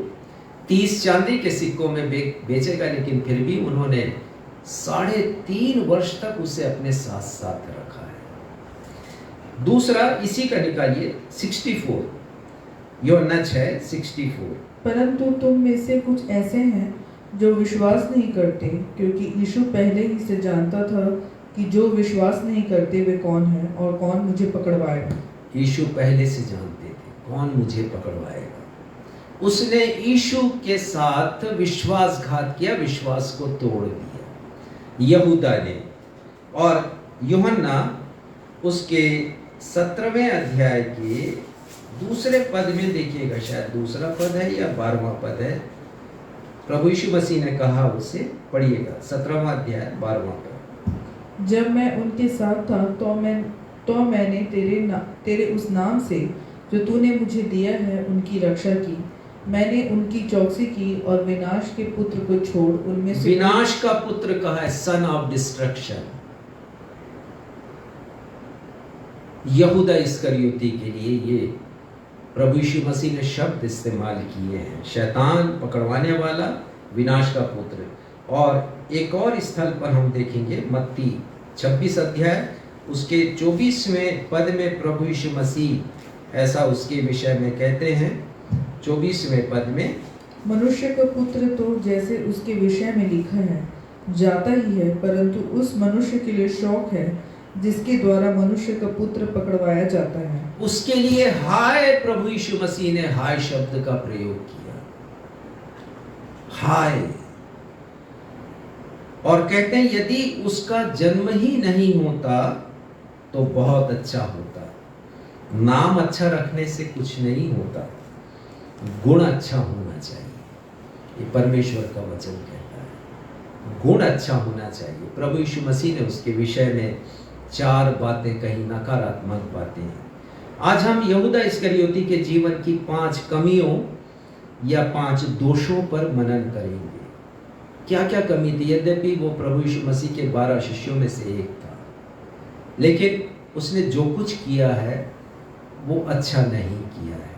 30 चांदी के सिक्कों में बेचेगा, लेकिन फिर भी उन्होंने 3.5 वर्ष तक उसे अपने साथ साथ रखा है। दूसरा इसी का निकालिए 64, यूहन्ना 6:64। परंतु तुम में से कुछ ऐसे हैं जो विश्वास नहीं करते, क्योंकि यीशु पहले ही से जानता था कि जो विश्वास नहीं करते वे कौन हैं और कौन मुझे पकड़वाएगा। यीशु पहले से जानते थे कौन मुझे पकड़वाएगा। उसने यीशु के साथ विश्वासघात किया, विश्वास को तोड़ दिया यहूदा ने। और यूहन्ना उसके 17वें अध्याय के दूसरे पद में देखिएगा, शायद दूसरा पद है या 12वां पद है, प्रभु यीशु मसीह ने कहा उसे, पढ़िएगा 17वां अध्याय 12वां पद। जब मैं उनके साथ था तो मैंने तेरे उस नाम से जो तूने मुझे दिया है उनकी रक्षा की। मैंने उनकी चौकसी की और विनाश के पुत्र को छोड़ उनमें से, विनाश का पुत्र कहा है, सन ऑफ डिस्ट्रक्शन। यहूदा इस्करियोती के लिए ये प्रभु यीशु मसीह ने शब्द इस्तेमाल किए हैं, शैतान, पकड़वाने वाला, विनाश का पुत्र। और एक और स्थल पर हम देखेंगे मत्ती 26 अध्याय उसके 24वें पद में प्रभु यीशु मसीह ऐसा उसके विषय में कहते हैं। 24वें पद में, मनुष्य का पुत्र तो जैसे उसके विषय में लिखा है जाता ही है, परंतु उस मनुष्य के लिए शौक है जिसके द्वारा मनुष्य का पुत्र पकड़वाया जाता है। उसके लिए हाय, प्रभु यीशु मसीह ने हाय शब्द का प्रयोग किया। हाय, और कहते हैं यदि उसका जन्म ही नहीं होता तो बहुत अच्छा होता। नाम अच्छा रखने से कुछ नहीं होता, गुण अच्छा होना चाहिए। ये परमेश्वर का वचन कहता है, गुण अच्छा होना चाहिए। प्रभु यीशु मसीह ने उसके विषय में 4 बातें कही, नकारात्मक बातें। आज हम यहूदा इस्करियोती के जीवन की 5 कमियों या 5 दोषों पर मनन करेंगे। क्या क्या कमी थी? यद्यपि वो प्रभु यीशु मसीह के 12 शिष्यों में से एक था, लेकिन उसने जो कुछ किया है वो अच्छा नहीं किया है।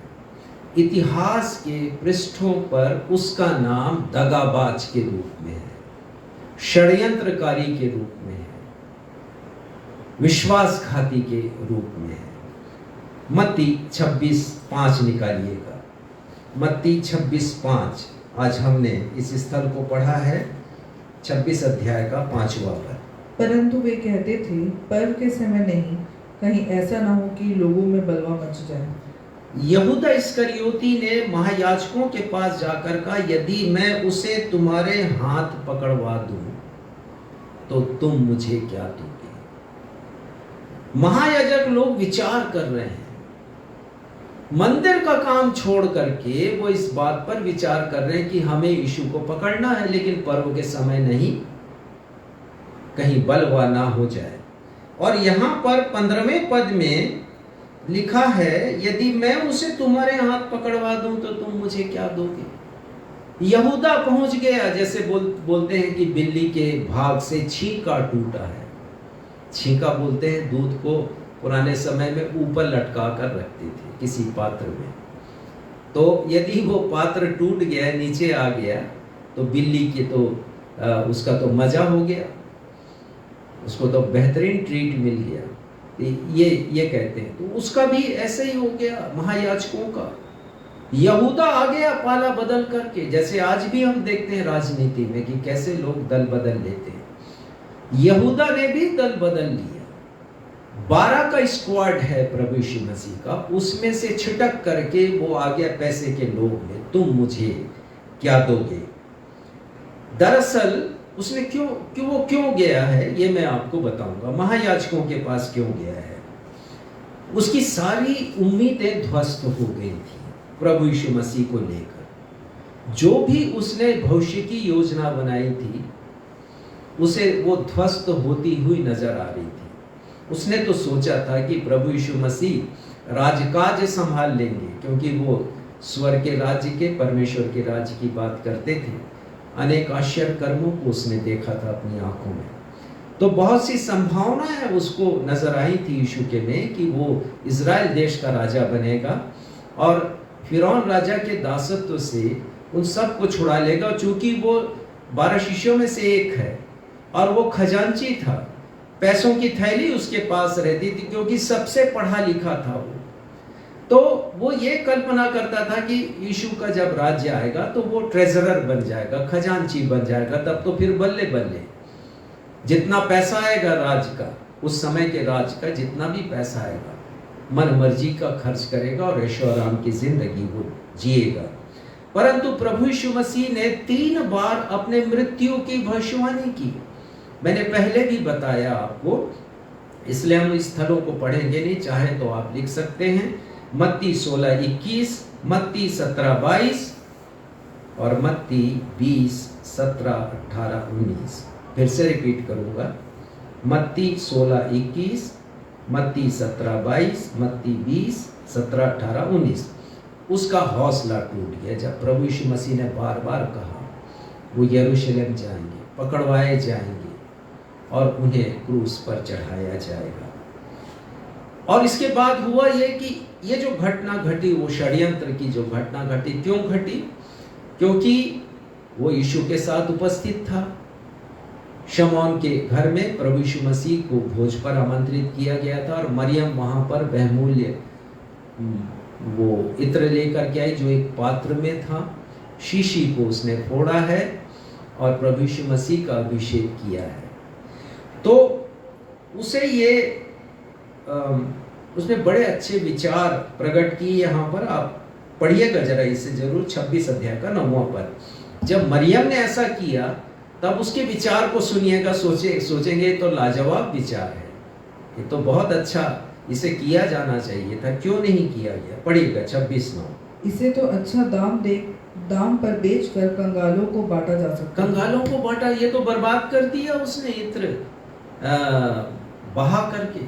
इतिहास के पृष्ठों पर उसका नाम दगाबाज के रूप में है, षड्यंत्रकारी के रूप में है, विश्वासघाती के रूप में है। मत्ती 26:5 निकालिएगा। मत्ती 26:5 आज हमने इस स्थल को पढ़ा है, 26 अध्याय का 5वां पद। परंतु वे कहते थे, पर्व के समय नहीं, कहीं ऐसा ना हो कि लोगों में बलवा मच जाए। यहूदा इस्करियोती ने महायाजकों के पास जाकर कहा, यदि मैं उसे तुम्हारे हाथ पकड़वा दूं तो तुम मुझे क्या दोगे? महायाजक लोग विचार कर रहे हैं, मंदिर का काम छोड़ करके वो इस बात पर विचार कर रहे हैं कि हमें यीशु को पकड़ना है, लेकिन पर्व के समय नहीं, कहीं बलवा ना हो जाए। और यहां पर 15वें पद में लिखा है, यदि मैं उसे तुम्हारे हाथ पकड़वा दूं तो तुम मुझे क्या दोगे? यहूदा पहुंच गया, जैसे बोलते हैं कि बिल्ली के भाग से छींका टूटा है। छींका बोलते हैं दूध को पुराने समय में ऊपर लटका कर रखते थे किसी पात्र में। तो यदि वो पात्र टूट गया, नीचे आ गया, तो बिल्ली के तो उसका तो मजा हो गया, उसको तो बेहतरीन ट्रीट मिल गया। ये कहते हैं। तो उसका भी ऐसे ही हो गया महायाजकों का। यहूदा आ गया पाला बदल करके, जैसे आज भी हम देखते हैं राजनीति में कि कैसे लोग दल बदल लेते हैं। यहूदा ने भी दल बदल लिया। 12 का स्क्वाड है प्रभु यीशु मसीह का, उसमें से छिटक करके वो आ गया पैसे के लोभ में, तुम मुझे क्या दोगे? दरअसल उसने क्यों गया है ये मैं आपको बताऊंगा। महायाजकों के पास क्यों गया है? उसकी सारी उम्मीदें ध्वस्त हो गई थी प्रभु यीशु मसीह को लेकर। जो भी उसने भविष्य की योजना बनाई थी उसे वो ध्वस्त होती हुई नजर आ रही थी। उसने तो सोचा था कि प्रभु यीशु मसीह राजकाज संभाल लेंगे, क्योंकि वो स्वर्ग के राज्य के, परमेश्वर के राज्य की बात करते थे। अनेक आश्चर्य कर्मों को उसने देखा था अपनी आंखों में, तो बहुत सी संभावनाएं उसको नजर आई थी यीशु के में कि वो इज़राइल देश का राजा बनेगा और फिरौन राजा के दासत्व से उन सब को छुड़ा लेगा। चूंकि वो 12 शिष्यों में से एक है और वो खजांची था, पैसों की थैली उसके पास रहती थी, क्योंकि सबसे पढ़ा लिखा था वो। तो वो ये कल्पना करता था कि यीशु का जब राज्य आएगा तो वो ट्रेजरर बन जाएगा, खजांची बन जाएगा, तब तो फिर बल्ले बल्ले जितना पैसा आएगा राज का, उस समय के राज का जितना भी पैसा आएगा, मन मर्जी का खर्च करेगा और ऐशो आराम की जिंदगी वो जिएगा। परंतु प्रभु यीशु मसीह ने 3 बार अपने मृत्यु की भविष्यवाणी की। मैंने पहले भी बताया आपको, इसलिए हम इस स्थलों को पढ़ेंगे नहीं, चाहे तो आप लिख सकते हैं। मत्ती 16:21, मत्ती 17:22 और मत्ती 20:17-18-19। फिर से रिपीट करूंगा, मत्ती 16:21, मत्ती 17:22, मत्ती 20:17-18-19। उसका हौसला टूट गया जब प्रभु यीशु मसीह ने बार बार कहा वो यरूशलेम जाएंगे, पकड़वाए जाएंगे और उन्हें क्रूस पर चढ़ाया जाएगा। और इसके बाद हुआ ये कि ये जो घटना घटी, वो षड्यंत्र की जो घटना घटी, क्यों घटी? क्योंकि वो यीशु के साथ उपस्थित था। शमौन के घर में प्रभु यीशु मसीह को भोज पर आमंत्रित किया गया था और मरियम वहां पर बहुमूल्य वो इत्र लेकर के आई जो एक पात्र में था। शीशी को उसने फोड़ा है और प्रभु यीशु मसीह का अभिषेक किया है। तो उसे ये उसने बड़े अच्छे विचार प्रकट किए। यहाँ पर आप पढ़िएगा जरा इसे जरूर, 26 अध्याय का 9वां पद। जब मरियम ने ऐसा किया तब उसके विचार को सुनिएगा, सोचेंगे तो लाजवाब विचार है, ये तो बहुत अच्छा, इसे किया जाना चाहिए था, क्यों नहीं किया गया। पढ़िएगा 26:9। इसे तो अच्छा दाम पर बेचकर कंगालों को बांटा जा सकता है। कंगालों को बांटा, ये तो बर्बाद कर दिया उसने इत्र बहा करके।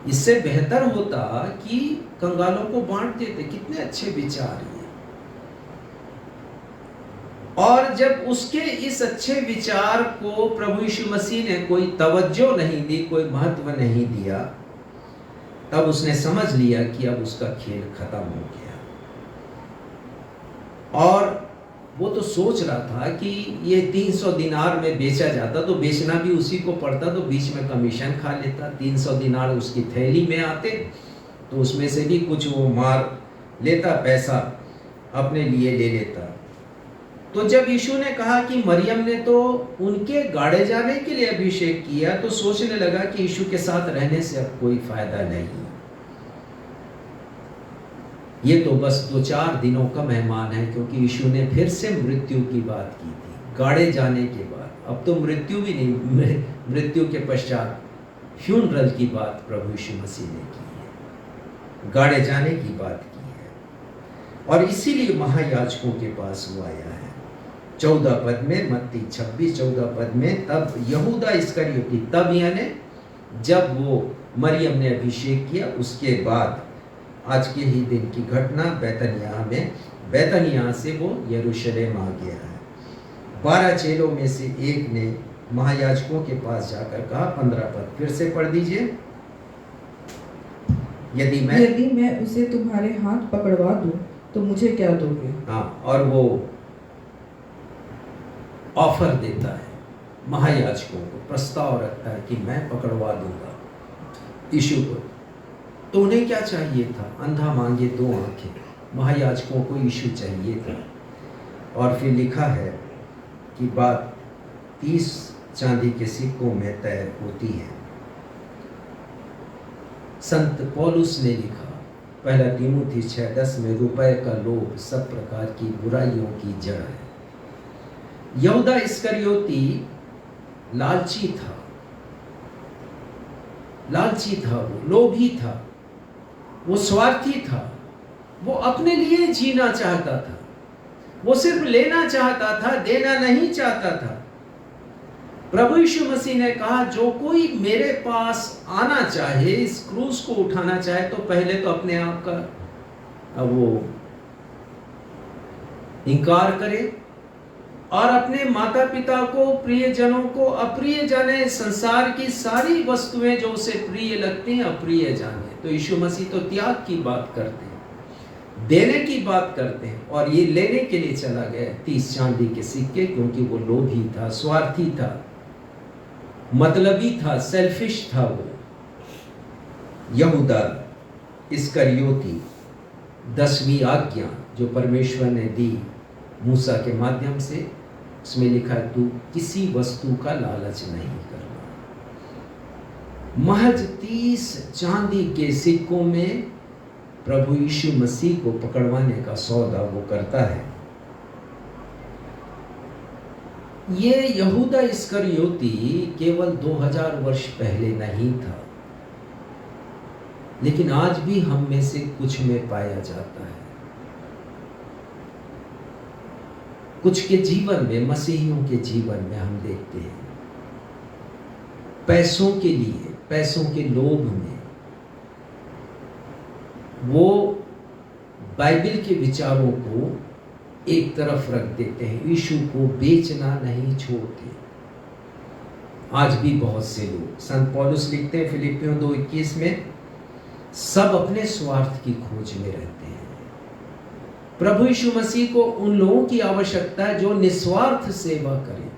इससे बेहतर होता कि कंगालों को बांट देते। कितने अच्छे विचार ये। और जब उसके इस अच्छे विचार को प्रभु यीशु मसीह ने कोई तवज्जो नहीं दी, कोई महत्व नहीं दिया, तब उसने समझ लिया कि अब उसका खेल खत्म हो गया। और वो तो सोच रहा था कि ये 300 दिनार में बेचा जाता तो बेचना भी उसी को पड़ता, तो बीच में कमीशन खा लेता। 300 दिनार उसकी थैली में आते तो उसमें से भी कुछ वो मार लेता, पैसा अपने लिए ले लेता। तो जब यीशु ने कहा कि मरियम ने तो उनके गाड़े जाने के लिए अभिषेक किया, तो सोचने लगा कि यीशु के साथ रहने से अब कोई फायदा नहीं, ये तो बस 2-4 दिनों का मेहमान है, क्योंकि यीशु ने फिर से मृत्यु की बात की थी गाड़े जाने के बाद। अब तो मृत्यु भी नहीं, मृत्यु के पश्चात फ्यूनरल की बात प्रभु यीशु मसीह ने की है, गाड़े जाने की बात की है। और इसीलिए महायाजकों के पास वो आया है। 14 पद में, मत्ती 26:14 पद में, तब यहूदा इस्करियोती, तब यानी जब वो मरियम ने अभिषेक किया, उसके बाद आज के ही दिन की घटना, बैतनिय्याह से वो यरूशलेम आ गया है। 12 चेलों में से एक ने महायाजकों के पास जाकर कहा, 15 पद फिर से पढ़ दीजिए। यदि मैं उसे तुम्हारे हाथ पकड़वा दूं तो मुझे क्या दोगे? हाँ, और वो ऑफर देता है महायाजकों को, प्रस्ताव रखता है कि मैं पकड़वा दूंगा यीशु को। तो उन्हें क्या चाहिए था? अंधा मांगे 2 आंखें। महायाजकों को यीशु चाहिए था। और फिर लिखा है कि बात 30 चांदी के सिक्कों में तय होती है। संत पौलुस ने लिखा 1 तीमुथी 6:10 में, रुपए का लोभ सब प्रकार की बुराइयों की जड़ है। यहूदा इस्करियोती लालची था, वो लोभी था, वो स्वार्थी था, वो अपने लिए जीना चाहता था, वो सिर्फ लेना चाहता था, देना नहीं चाहता था। प्रभु यीशु मसीह ने कहा, जो कोई मेरे पास आना चाहे, इस क्रूस को उठाना चाहे, तो पहले तो अपने आप का वो इनकार करे और अपने माता पिता को, प्रियजनों को अप्रिय जाने, संसार की सारी वस्तुएं जो उसे प्रिय लगती हैं अप्रिय जाने। तो यीशु मसीह तो त्याग की बात करते हैं, देने की बात करते हैं, और ये लेने के लिए चला गया 30 चांदी के सिक्के, क्योंकि वो लोभी था, स्वार्थी था, मतलबी था, सेल्फिश था। वो यहूदा इस्करियोती 10वीं आज्ञा जो परमेश्वर ने दी मूसा के माध्यम से, उसमें लिखा है, तू किसी वस्तु का लालच नहीं करना। महज 30 चांदी के सिक्कों में प्रभु यीशु मसीह को पकड़वाने का सौदा वो करता है। ये यहूदा इस्करियोती केवल 2000 वर्ष पहले नहीं था, लेकिन आज भी हम में से कुछ में पाया जाता है। कुछ के जीवन में, मसीहियों के जीवन में हम देखते हैं, पैसों के लिए, पैसों के लोभ में वो बाइबल के विचारों को एक तरफ रख देते हैं, यीशु को बेचना नहीं छोड़ते। आज भी बहुत से लोग, संत पौलुस लिखते हैं फिलिपियों 2:21 में, सब अपने स्वार्थ की खोज में रहते हैं। प्रभु यीशु मसीह को उन लोगों की आवश्यकता है जो निस्वार्थ सेवा करें,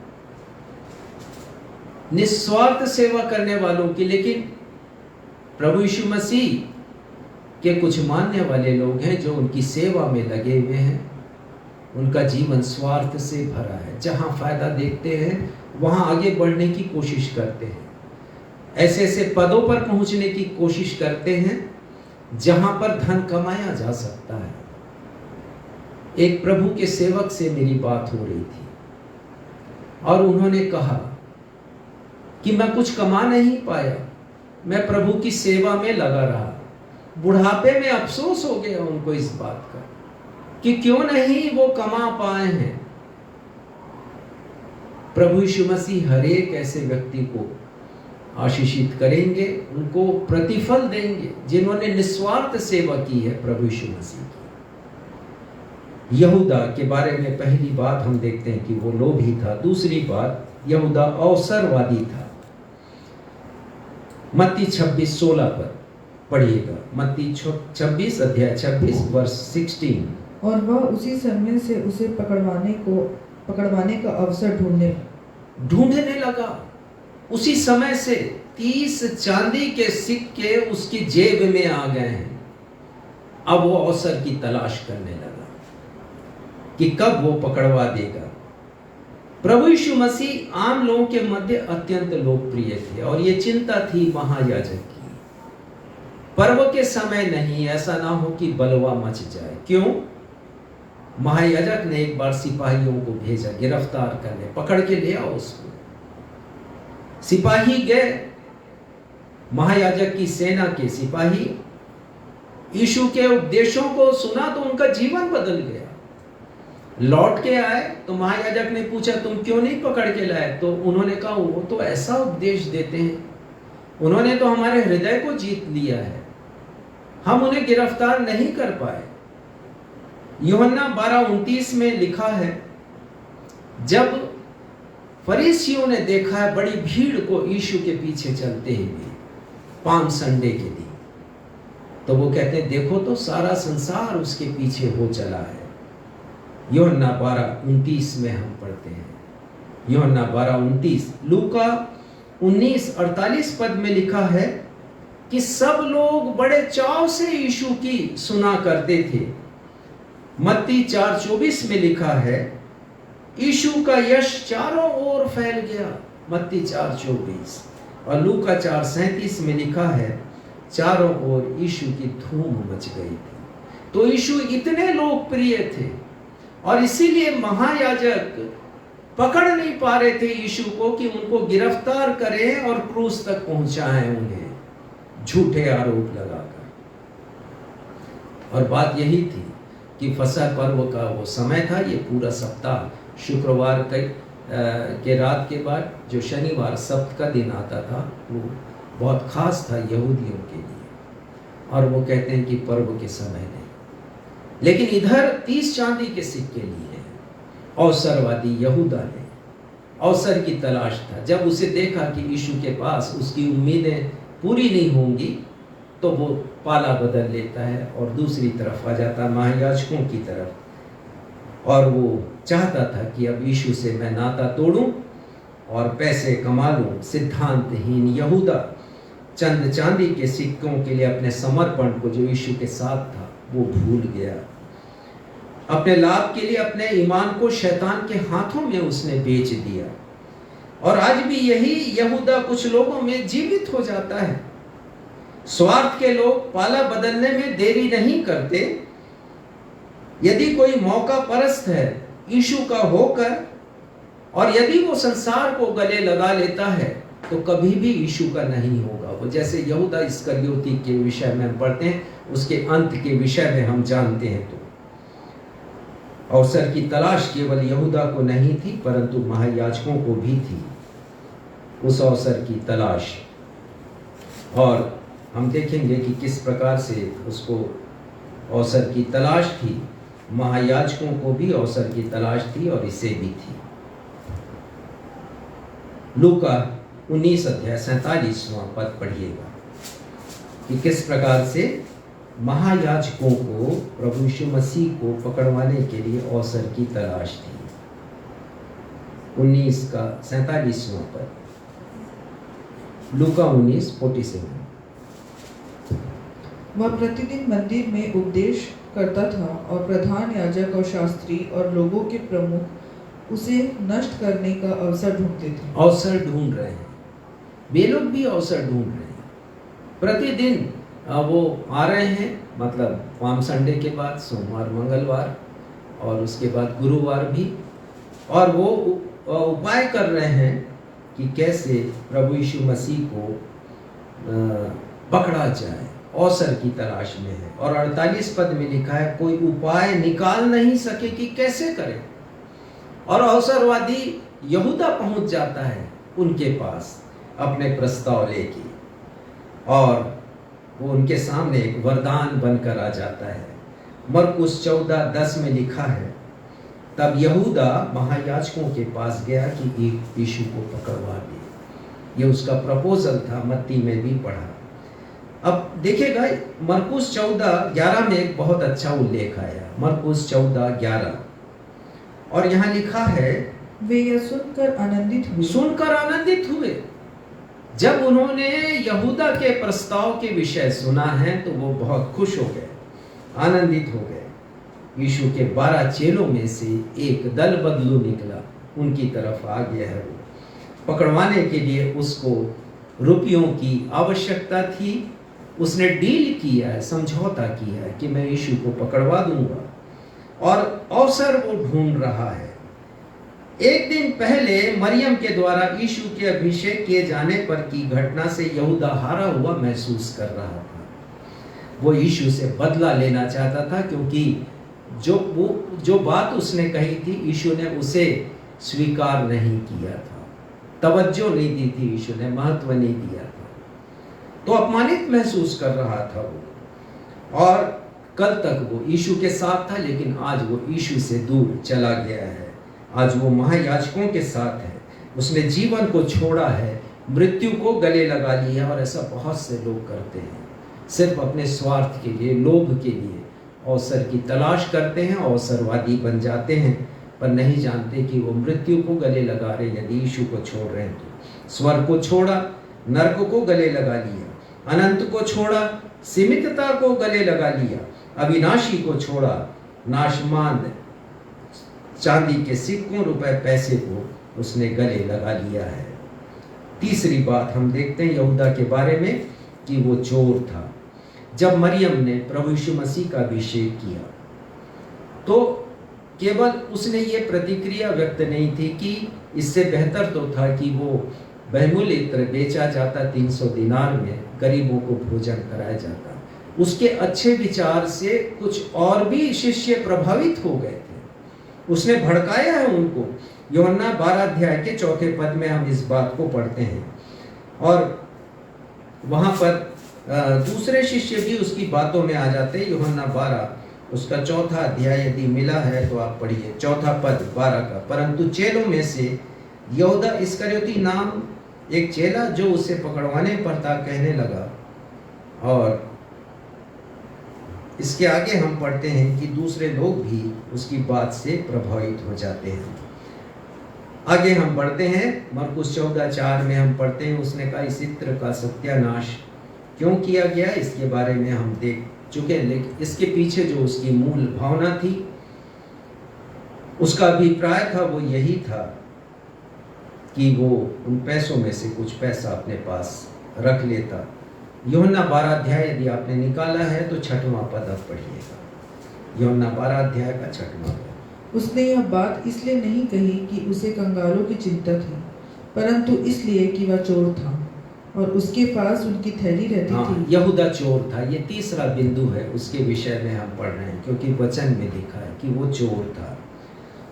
निस्वार्थ सेवा करने वालों की। लेकिन प्रभु यीशु मसीह के कुछ मानने वाले लोग हैं जो उनकी सेवा में लगे हुए हैं, उनका जीवन स्वार्थ से भरा है। जहां फायदा देखते हैं वहां आगे बढ़ने की कोशिश करते हैं, ऐसे ऐसे पदों पर पहुंचने की कोशिश करते हैं जहां पर धन कमाया जा सकता है। एक प्रभु के सेवक से मेरी बात हो रही थी, और उन्होंने कहा कि मैं कुछ कमा नहीं पाया, मैं प्रभु की सेवा में लगा रहा। बुढ़ापे में अफसोस हो गया उनको इस बात का कि क्यों नहीं वो कमा पाए हैं। प्रभु यीशु मसीह हर एक ऐसे व्यक्ति को आशीषित करेंगे, उनको प्रतिफल देंगे जिन्होंने निस्वार्थ सेवा की है प्रभु यीशु मसीह की। यहूदा के बारे में पहली बात हम देखते हैं कि वो लोभी था। दूसरी बात, यहूदा अवसरवादी था। मत्ती 26:16 पर पढ़िएगा। मत्ती 26 अध्याय 26 वर्ष 16। और वह उसी समय से उसे पकड़वाने का अवसर ढूंढने लगा। उसी समय से 30 चांदी के सिक्के उसकी जेब में आ गए हैं। अब वो अवसर की तलाश करने लगा कि कब वो पकड़वा देगा। प्रभु यीशु मसीह आम लोगों के मध्य अत्यंत लोकप्रिय थे और ये चिंता थी महायाजक की। पर्व के समय नहीं, ऐसा ना हो कि बलवा मच जाए। क्यों? महायाजक ने एक बार सिपाहियों को भेजा गिरफ्तार करने, पकड़ के ले आओ उसको। सिपाही गए, महायाजक की सेना के सिपाही यीशु के उपदेशों को सुना तो उनका जीवन बदल गया। लौट के आए तो महायाजक ने पूछा, तुम क्यों नहीं पकड़ के लाए? तो उन्होंने कहा, वो तो ऐसा उपदेश देते हैं, उन्होंने तो हमारे हृदय को जीत लिया है, हम उन्हें गिरफ्तार नहीं कर पाए। यूहन्ना 12:29 में लिखा है, जब फरीसियों ने देखा है बड़ी भीड़ को यीशु के पीछे चलते हुए पाम संडे के दिन, तो वो कहते हैं देखो तो सारा संसार उसके पीछे हो चला है। यूहन्ना 12:29 में हम पढ़ते हैं। यूहन्ना 12:29। लूका 19:48 पद में लिखा है कि सब लोग बड़े चाव से यीशु की सुना करते थे। मत्ती 4:24 में लिखा है, यीशु का यश चारों ओर फैल गया। मत्ती 4:24। और लूका 4:37 में लिखा है, चारों ओर यीशु की धूम मच गई थी। तो यीशु इतने लोकप्रिय थे और इसीलिए महायाजक पकड़ नहीं पा रहे थे यीशु को कि उनको गिरफ्तार करें और क्रूस तक पहुंचाएं उन्हें झूठे आरोप लगाकर। और बात यही थी कि फसह पर्व का वो समय था। ये पूरा सप्ताह शुक्रवार के रात के बाद जो शनिवार सप्त का दिन आता था वो बहुत खास था यहूदियों के लिए। और वो कहते हैं कि पर्व के समय नहीं, लेकिन इधर 30 चांदी के सिक्के लिए हैं। अवसरवादी यहूदा ने अवसर की तलाश था। जब उसे देखा कि यीशु के पास उसकी उम्मीदें पूरी नहीं होंगी तो वो पाला बदल लेता है और दूसरी तरफ आ जाता महायाजकों की तरफ। और वो चाहता था कि अब यीशु से मैं नाता तोड़ूं और पैसे कमा लूं। सिद्धांतहीन यहूदा चंद चांदी के सिक्कों के लिए अपने समर्पण को जो यीशु के साथ था वो भूल गया। अपने लाभ के लिए अपने ईमान को शैतान के हाथों में उसने बेच दिया। और आज भी यही यहूदा कुछ लोगों में जीवित हो जाता है। स्वार्थ के लोग पाला बदलने में देरी नहीं करते। यदि कोई मौका परस्त है यीशु का होकर और यदि वो संसार को गले लगा लेता है तो कभी भी यीशु का नहीं होगा। वो जैसे यहूदा इस्करियोती के विषय में हम पढ़ते हैं, उसके अंत के विषय में हम जानते हैं। तो अवसर की तलाश केवल यहूदा को नहीं थी परंतु महायाजकों को भी थी उस अवसर की तलाश। और हम देखेंगे कि किस प्रकार से उसको अवसर की तलाश थी। महायाजकों को भी अवसर की तलाश थी और इसे भी थी। लूका 19 अध्याय 47वां पद पढ़िएगा कि किस प्रकार से महायाजकों को प्रभु यीशु मसीह को पकड़वाने के लिए अवसर की तलाश थी। 19 का 47वां पद, लूका 19:47। वह प्रतिदिन मंदिर में उपदेश करता था और प्रधान याजक और शास्त्री और लोगों के प्रमुख उसे नष्ट करने का अवसर ढूंढते थे। अवसर ढूंढ रहे हैं, वे लोग भी अवसर ढूंढ रहे हैं। प्रतिदिन वो आ रहे हैं, मतलब पाम संडे के बाद सोमवार मंगलवार और उसके बाद गुरुवार भी, और वो उपाय कर रहे हैं कि कैसे प्रभु यीशु मसीह को पकड़ा जाए, अवसर की तलाश में है। और 48 पद में लिखा है, कोई उपाय निकाल नहीं सके कि कैसे करें। और अवसरवादी यहूदा पहुंच जाता है उनके पास अपने प्रस्ताव लेके, और वो उनके सामने एक वरदान बनकर आ जाता है। मरकुस 14:10 में लिखा है, तब यहूदा महायाजकों के पास गया कि एक यीशु को पकड़वा दे। ये उसका प्रपोजल था, मत्ती में भी पढ़ा। अब देखिएगा मरकुस 14:11 में एक बहुत अच्छा उल्लेख आया, मरकुस 14:11, और यहाँ लिखा है, वे यह सुनकर आनंदित हुए। जब उन्होंने यहूदा के प्रस्ताव के विषय सुना है तो वो बहुत खुश हो गए, आनंदित हो गए। यीशु के 12 चेलों में से एक दल बदलू निकला, उनकी तरफ आ गया है। वो पकड़वाने के लिए उसको रुपयों की आवश्यकता थी। उसने डील किया है, समझौता किया है कि मैं यीशु को पकड़वा दूंगा, और अवसर वो ढूंढ रहा है। एक दिन पहले मरियम के द्वारा यीशु के अभिषेक किए जाने पर की घटना से यहूदा हारा हुआ महसूस कर रहा था। वो यीशु से बदला लेना चाहता था, क्योंकि जो बात उसने कही थी यीशु ने उसे स्वीकार नहीं किया था, तवज्जो नहीं दी थी, यीशु ने महत्व नहीं दिया था, तो अपमानित महसूस कर रहा था वो। और कल तक वो यीशु के साथ था, लेकिन आज वो यीशु से दूर चला गया है। आज वो महायाजकों के साथ है। उसने जीवन को छोड़ा है, मृत्यु को गले लगा लिया। और ऐसा बहुत से लोग करते हैं, सिर्फ अपने स्वार्थ के लिए, लोभ के लिए अवसर की तलाश करते हैं, अवसरवादी बन जाते हैं, पर नहीं जानते कि वो मृत्यु को गले लगा रहे हैं। यदि यीशु को छोड़ रहे हैं तो स्वर्ग को छोड़ा, नरक को गले लगा लिया, अनंत को छोड़ा, सीमितता को गले लगा लिया, अविनाशी को छोड़ा, नाशमान चांदी के सिक्कों, रुपए, पैसे को उसने गले लगा लिया है। तीसरी बात हम देखते हैं यहूदा के बारे में कि वो चोर था। जब मरियम ने प्रभु यीशु मसीह का अभिषेक किया तो केवल उसने ये प्रतिक्रिया व्यक्त नहीं थी कि इससे बेहतर तो था कि वो बहुमूल्य इत्र बेचा जाता, 300 दिनार में गरीबों को भोजन कराया जाता। उसके अच्छे विचार से कुछ और भी शिष्य प्रभावित हो गए थे। उसने भड़काया है उनको। यूहन्ना 12 अध्याय के 4 पद में हम इस बात को पढ़ते हैं, और वहां पर दूसरे शिष्य भी उसकी बातों में आ जाते हैं। यूहन्ना 12 उसका 4 अध्याय यदि मिला है तो आप पढ़िए, 4 पद 12 का। परंतु चेलों में से यहूदा इस्करियोती नाम एक चेला जो उसे पकड़वाने पर था कहने लगा। और इसके आगे हम पढ़ते हैं कि दूसरे लोग भी उसकी बात से प्रभावित हो जाते हैं। आगे हम पढ़ते हैं मरकुस 14:4 में हम पढ़ते हैं, उसने कहा इस इत्र का सत्यानाश क्यों किया गया, इसके बारे में हम देख चुके हैं, लेकिन इसके पीछे जो उसकी मूल भावना थी, उसका अभिप्राय था, वो यही था कि वो उन पैसों में से कुछ पैसा अपने पास रख लेता। यूहन्ना 12 अध्याय यदि आपने निकाला है तो 6वां पद आप पढ़िएगा। यूहन्ना 12 अध्याय का 6वां पद। उसने यह बात इसलिए नहीं कही कि उसे कंगालों की चिंता थी, परंतु इसलिए कि वह चोर था और उसके पास उनकी थैली रहती थी। यहूदा चोर था। ये तीसरा बिंदु है, उसके विषय में हम पढ़ रहे हैं, क्योंकि वचन में लिखा है कि वो चोर था।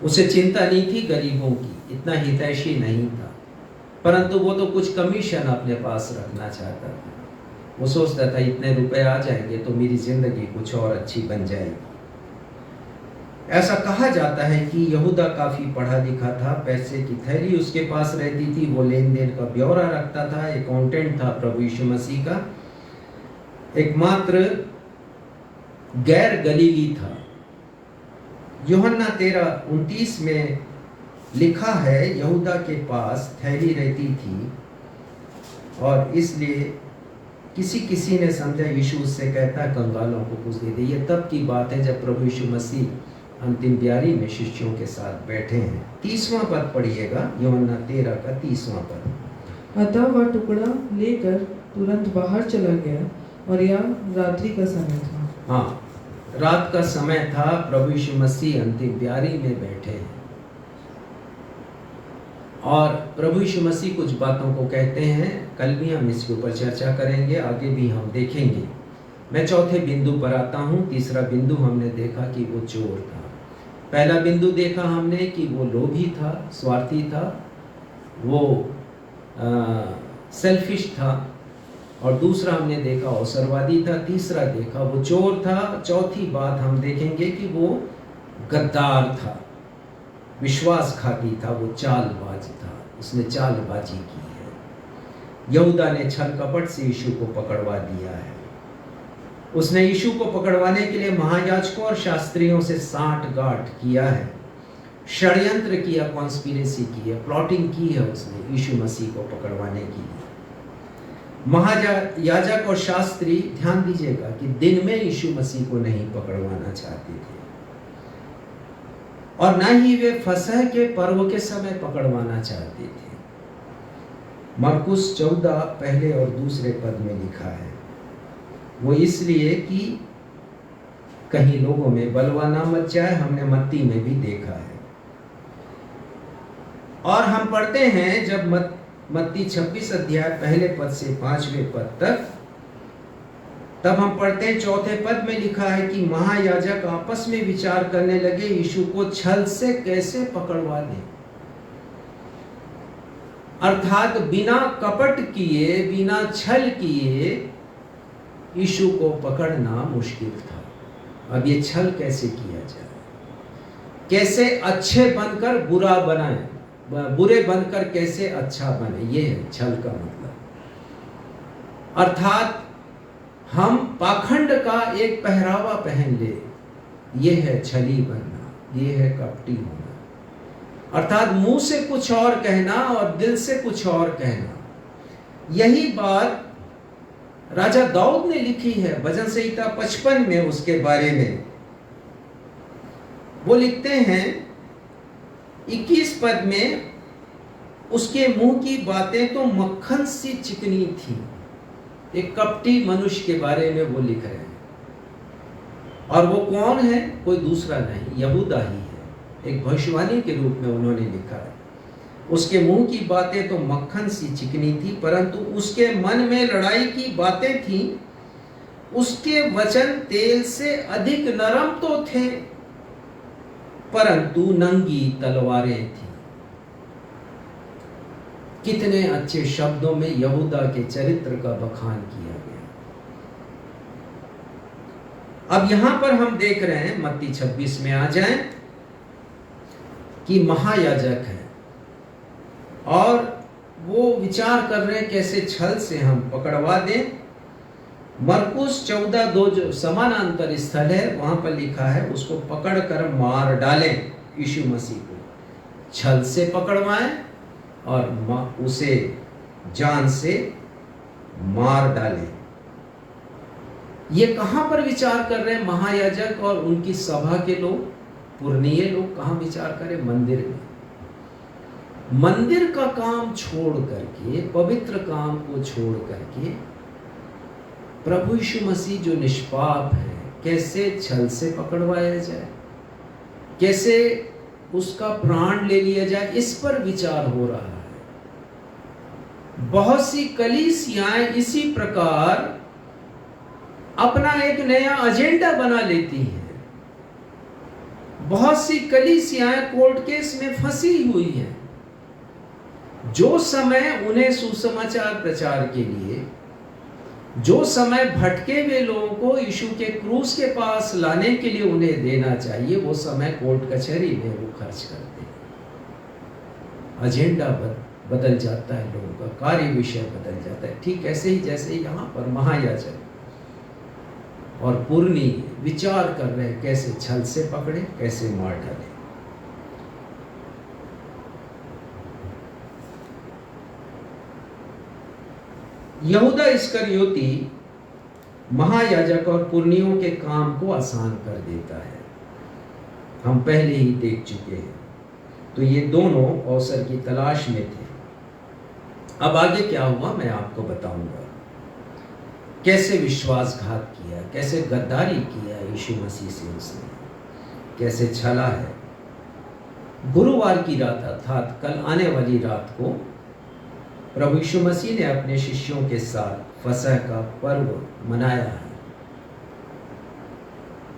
उसे चिंता नहीं थी गरीबों की, इतना हितैषी नहीं था, परंतु वो तो कुछ कमीशन अपने पास रखना चाहता था। वो सोचता था इतने रुपए आ जाएंगे तो मेरी जिंदगी कुछ और अच्छी बन जाएगी। ऐसा कहा जाता है कि यहूदा काफी पढ़ा लिखा था, पैसे की थैली उसके पास रहती थी, वो लेन देन का ब्यौरा रखता था, अकाउंटेंट था प्रभु यीशु मसीह का, एकमात्र गैर गलीली था। यूहन्ना 13:29 में लिखा है यहूदा के पास थैली रहती थी, और इसलिए किसी ने समझा यीशु उससे कहता है कंगालों को कुछ दे दे। ये तब की बात है जब प्रभु यीशु मसीह अंतिम ब्यारी में शिष्यों के साथ बैठे हैं। 30वां पद पढ़िएगा, यूहन्ना 13 का 30वां पद। अतः वह टुकड़ा लेकर तुरंत बाहर चला गया, और यह रात्रि का समय था। हाँ, रात का समय था, प्रभु यीशु मसीह अंतिम ब्यारी में बैठे हैं। और प्रभु यीशु मसीह कुछ बातों को कहते हैं, कल भी हम इसके ऊपर चर्चा करेंगे, आगे भी हम देखेंगे। मैं चौथे बिंदु पर आता हूँ। तीसरा बिंदु हमने देखा कि वो चोर था। पहला बिंदु देखा हमने कि वो लोभी था, स्वार्थी था, वो सेल्फिश था। और दूसरा हमने देखा अवसरवादी था। तीसरा देखा वो चोर था। चौथी बात हम देखेंगे कि वो गद्दार था, विश्वासघाती था, वो चालबाज था, उसने चालबाजी की है। यहूदा ने छल कपट से यीशु को पकड़वा दिया है। उसने यीशु को पकड़वाने के लिए महायाजकों और शास्त्रियों से साठ-गांठ किया है, षड्यंत्र किया, कॉन्स्पिरेसी की है, प्लॉटिंग की है उसने यीशु मसीह को पकड़वाने के लिए। महायाजक और शास्त्री, ध्यान दीजिएगा कि दिन में यीशु मसीह को नहीं पकड़वाना चाहते थे और ना ही वे फसह के पर्व के समय पकड़वाना चाहते थे। मरकुस 14 पहले और दूसरे पद में लिखा है, वो इसलिए कि कहीं लोगों में बलवा ना मच जाए। हमने मत्ती में भी देखा है। और हम पढ़ते हैं जब मत्ती 26 अध्याय पहले पद से 5वें पद तक, तब हम पढ़ते हैं चौथे पद में लिखा है कि महायाजक आपस में विचार करने लगे यीशु को छल से कैसे पकड़वा दें। अर्थात बिना कपट किए, बिना छल किए यीशु को पकड़ना मुश्किल था। अब ये छल कैसे किया जाए, कैसे अच्छे बनकर बुरा बनाए, बुरे बनकर कैसे अच्छा बने, ये है छल का मतलब। अर्थात हम पाखंड का एक पहरावा पहन ले, ये है छली बनना, ये है कपटी होना। अर्थात मुंह से कुछ और कहना और दिल से कुछ और कहना। यही बात राजा दाऊद ने लिखी है भजन संहिता 55 में उसके बारे में। वो लिखते हैं 21 पद में, उसके मुंह की बातें तो मक्खन सी चिकनी थी। एक कपटी मनुष्य के बारे में वो लिख रहे हैं। और वो कौन है? कोई दूसरा नहीं, यहूदा ही है। एक भविष्यवाणी के रूप में उन्होंने लिखा है, उसके मुंह की बातें तो मक्खन सी चिकनी थी, परंतु उसके मन में लड़ाई की बातें थी। उसके वचन तेल से अधिक नरम तो थे, परंतु नंगी तलवारें थी। कितने अच्छे शब्दों में यहूदा के चरित्र का बखान किया गया। अब यहां पर हम देख रहे हैं, मत्ती 26 में आ जाएं, कि महायाजक है और वो विचार कर रहे हैं कैसे छल से हम पकड़वा दें। मरकुस 14:2 जो समानांतर स्थल है वहां पर लिखा है, उसको पकड़कर मार डालें। यीशु मसीह को छल से पकड़वाएं और उसे जान से मार डालें। ये कहां पर विचार कर रहे हैं महायाजक और उनकी सभा के लोग, पुरनीय लोग? कहां विचार करें? मंदिर में। मंदिर का काम छोड़ करके, पवित्र काम को छोड़ करके प्रभु यीशु मसीह जो निष्पाप है, कैसे छल से पकड़वाया जाए, कैसे उसका प्राण ले लिया जाए, इस पर विचार हो रहा है। बहुत सी कलीसियाएं इसी प्रकार अपना एक नया एजेंडा बना लेती हैं। बहुत सी कलीसियाएं कोर्ट केस में फंसी हुई हैं। जो समय उन्हें सुसमाचार प्रचार के लिए, जो समय भटके हुए लोगों को यीशु के क्रूस के पास लाने के लिए उन्हें देना चाहिए, वो समय कोर्ट कचहरी में वो खर्च करते हैं। एजेंडा बदल जाता है, लोगों का कार्य विषय बदल जाता है। ठीक ऐसे ही जैसे यहाँ पर महायाजक और पुरनी विचार कर रहे हैं कैसे छल से पकड़े, कैसे मार डाले। यहूदा इस्करियोती महायाजक और पुरनियों के काम को आसान कर देता है, हम पहले ही देख चुके हैं। तो ये दोनों अवसर की तलाश में थे। अब आगे क्या हुआ मैं आपको बताऊंगा। कैसे विश्वासघात किया, कैसे गद्दारी किया यीशु मसीह से उसने, कैसे छला है। गुरुवार की रात अर्थात कल आने वाली रात को प्रभु यीशु मसीह ने अपने शिष्यों के साथ फसह का पर्व मनाया है,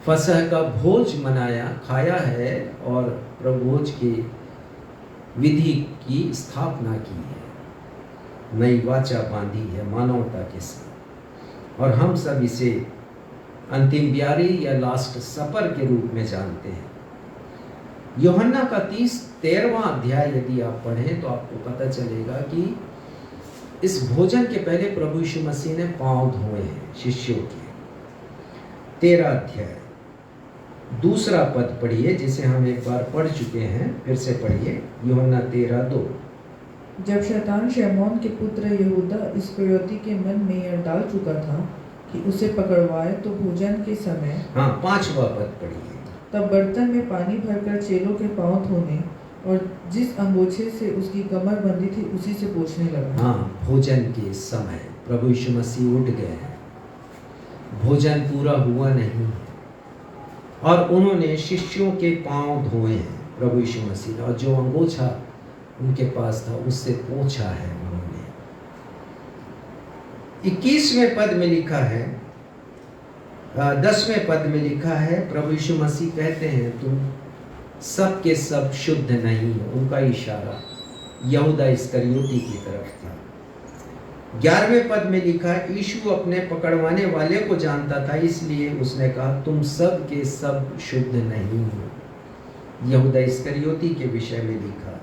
फसह का भोज मनाया, खाया है और प्रभु भोज की विधि की स्थापना की है, नई वाचा बांधी है मानवता के साथ। और हम सब इसे अंतिम ब्यारी या लास्ट सपर के रूप में जानते हैं। यूहन्ना का 13वां अध्याय यदि आप पढ़ें तो आपको पता चलेगा कि इस भोजन के पहले प्रभु यीशु मसीह ने पांव धोए हैं शिष्यों के। 13 अध्याय 2 पद पढ़िए, जिसे हम एक बार पढ़ चुके हैं, फिर से पढ़िए। यूहन्ना 13:2। जब शैतान शैमोन के पुत्र यहूदा इस्करियोती के मन में यह डाल चुका था कि उसे पकड़वाए, तो भोजन के समय 5वां पद पढ़िए। तब बर्तन में पानी भरकर चेलों के पांव धोने और जिस अंगोछे से उसकी कमर बंधी थी उसी से पोंछने लगा। भोजन के समय प्रभु यीशु मसीह उठ गए हैं, भोजन पूरा हुआ नहीं है और उन्होंने शिष्यों के पांव धोए हैं प्रभु यीशु मसीह ने, और जो अंगोछा उनके पास था उससे पोंछा है उन्होंने। 21वें पद में लिखा है, 10वें पद में लिखा है, प्रभु यीशु मसीह कहते हैं तुम सब के सब शुद्ध नहीं हो। उनका इशारा यहूदा इस्करियोती की तरफ था। 11वें पद में लिखा, यीशु अपने पकड़वाने वाले को जानता था, इसलिए उसने कहा तुम सब के सब शुद्ध नहीं हो। यहूदा इस्करियोती के विषय में लिखा।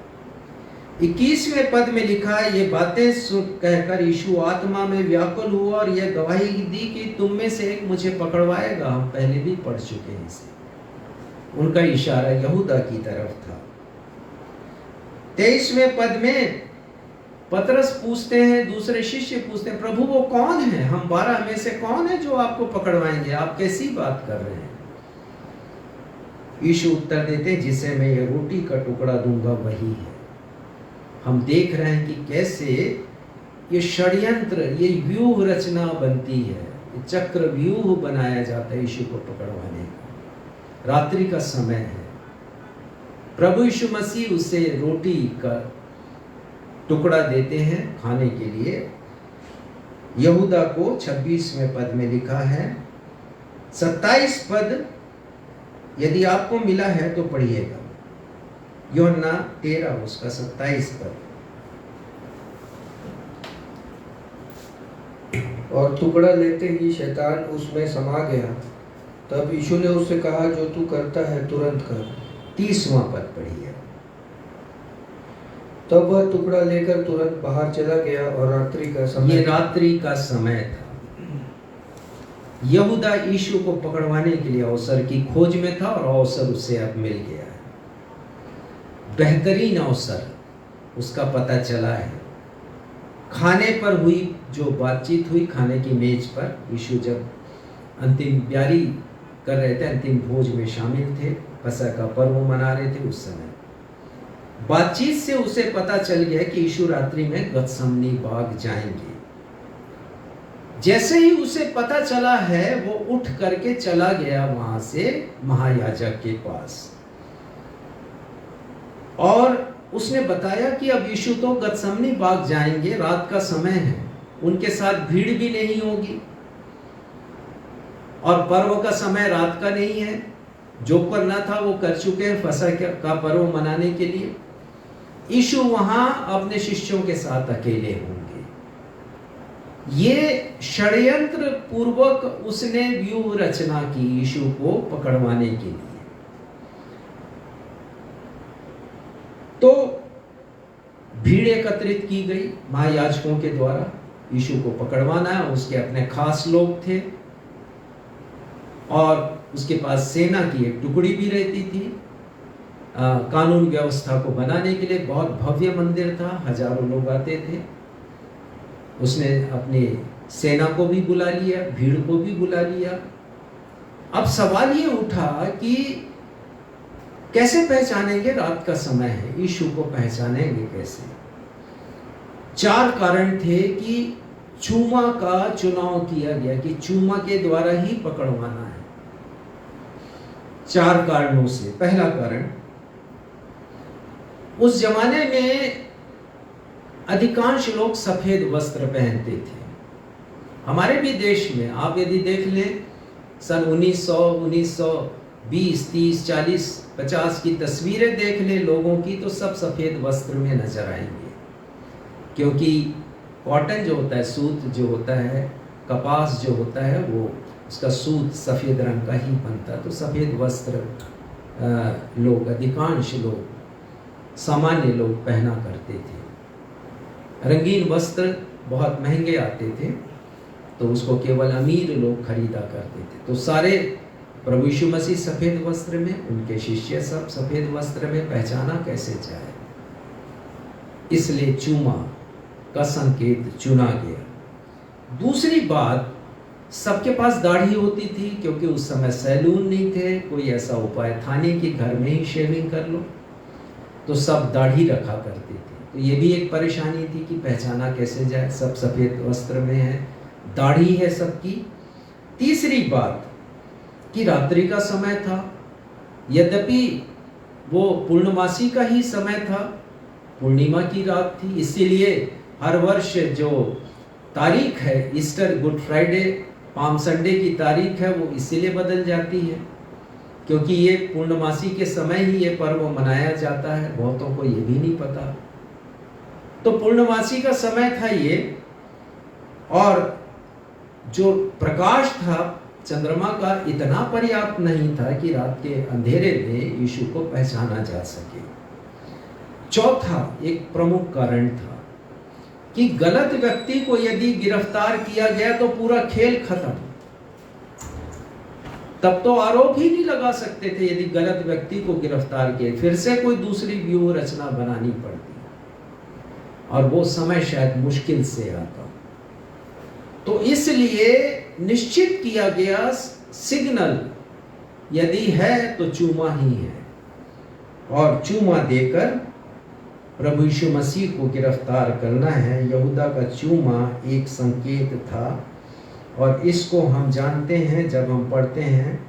21वें पद में लिखा, ये बातें कहकर यीशु आत्मा में व्याकुल हुआ और यह गवाही दी कि तुम में से एक मुझे पकड़वाएगा। हम पहले भी पढ़ चुके हैं इसे। उनका इशारा यहूदा की तरफ था। 23वें पद में पतरस पूछते हैं, दूसरे शिष्य पूछते हैं, प्रभु वो कौन है? हम 12 में से कौन है जो आपको पकड़वाएंगे? आप कैसी बात कर रहे हैं? यीशु उत्तर देते, जिसे मैं ये रोटी का टुकड़ा दूंगा वही है। हम देख रहे हैं कि कैसे ये षड्यंत्र, ये व्यूह रचना बनती है, ये चक्र व्यूह बनाया जाता है यीशु को पकड़वाने का। रात्रि का समय है, प्रभु यीशु मसीह उसे रोटी का टुकड़ा देते हैं खाने के लिए। यहूदा को 26वें पद में लिखा है। 27 पद यदि आपको मिला है तो पढ़िएगा। यूहन्ना 13 उसका 27 पद। और टुकड़ा लेते ही शैतान उसमें समा गया। तब यीशु ने उससे कहा, जो तू करता है तुरंत कर। 30वां पद पढ़िए। तब वह टुकड़ा लेकर तुरंत बाहर चला गया और रात्रि का समय, ये रात्रि का समय था। यहूदा यीशु को पकड़वाने के लिए अवसर की खोज में था और अवसर उसे अब मिल गया है। बेहतरीन अवसर उसका पता चला है। खाने पर हुई जो बातचीत हुई, खाने की मेज पर यीशु जब अंतिम ब्यारी कर रहे थे, अंतिम भोज में शामिल थे, फसह का पर्व मना रहे थे, उस समय बातचीत से उसे पता चल गया कि यीशु रात्रि में गतसमनी बाग जाएंगे। जैसे ही उसे पता चला है, वो उठ करके चला गया वहां से महायाजक के पास और उसने बताया कि अब यीशु तो गतसमनी बाग जाएंगे, रात का समय है, उनके साथ भीड़ भी नहीं होगी और पर्व का समय रात का नहीं है। जो करना था वो कर चुके हैं फसह का पर्व मनाने के लिए। यीशु वहां अपने शिष्यों के साथ अकेले होंगे। ये षड्यंत्र पूर्वक उसने व्यूह रचना की यीशु को पकड़वाने के लिए। तो भीड़ एकत्रित की गई महायाजकों के द्वारा, यीशु को पकड़वाना है। उसके अपने खास लोग थे और उसके पास सेना की एक टुकड़ी भी रहती थी। कानून व्यवस्था को बनाने के लिए बहुत भव्य मंदिर था, हजारों लोग आते थे। उसने अपनी सेना को भी बुला लिया, भीड़ को भी बुला लिया। अब सवाल ये उठा कि कैसे पहचानेंगे? रात का समय है, यीशु को पहचानेंगे कैसे? 4 कारण थे कि चूमा का चुनाव किया गया कि चूमा के द्वारा ही पकड़वाना है। 4 कारणों से। पहला कारण, उस जमाने में अधिकांश लोग सफेद वस्त्र पहनते थे। हमारे भी देश में आप यदि देख लें, सन 1900, 1920, 30, 40, 50 की तस्वीरें देख लें लोगों की, तो सब सफेद वस्त्र में नजर आएंगे, क्योंकि कॉटन जो होता है, सूत जो होता है, कपास जो होता है, वो उसका सूत सफेद रंग का ही बनता है। तो सफेद वस्त्र लोग, अधिकांश लोग, सामान्य लोग पहना करते थे। रंगीन वस्त्र बहुत महंगे आते थे, तो उसको केवल अमीर लोग खरीदा करते थे। तो सारे प्रभु यीशु मसीह सफेद वस्त्र में, उनके शिष्य सब सफेद वस्त्र में, पहचाना कैसे जाए, इसलिए चूमा का संकेत चुना गया। दूसरी बात, सबके पास दाढ़ी होती थी, क्योंकि उस समय सैलून नहीं थे, कोई ऐसा उपाय था नहीं कि घर में ही शेविंग कर लो, तो सब दाढ़ी रखा करते थे। तो ये भी एक परेशानी थी कि पहचाना कैसे जाए, सब सफेद वस्त्र में है, दाढ़ी है सबकी। तीसरी बात कि रात्रि का समय था, यद्यपि वो पूर्णमासी का ही समय था, पूर्णिमा की रात थी, इसीलिए हर वर्ष जो तारीख है, Easter, good Friday, palm Sunday की तारीख है, वो इसीलिए बदल जाती है, क्योंकि ये पूर्णमासी के समय ही ये पर्व मनाया जाता है। बहुतों को ये भी नहीं पता। तो पूर्णमासी का समय था ये, और जो प्रकाश था चंद्रमा का इतना पर्याप्त नहीं था कि रात के अंधेरे में यीशु को पहचाना जा सके। चौथा एक प्रमुख कारण था कि गलत व्यक्ति को यदि गिरफ्तार किया गया तो पूरा खेल खत्म। तब तो आरोप ही नहीं लगा सकते थे यदि गलत व्यक्ति को गिरफ्तार किए, फिर से कोई दूसरी व्यूह रचना बनानी पड़ती, और वो समय शायद मुश्किल से आता। तो इसलिए निश्चित किया गया सिग्नल यदि है तो चूमा ही है, और चूमा देकर प्रभु यीशु मसीह को गिरफ्तार करना है। यहूदा का चूमा एक संकेत था, और इसको हम जानते हैं जब हम पढ़ते हैं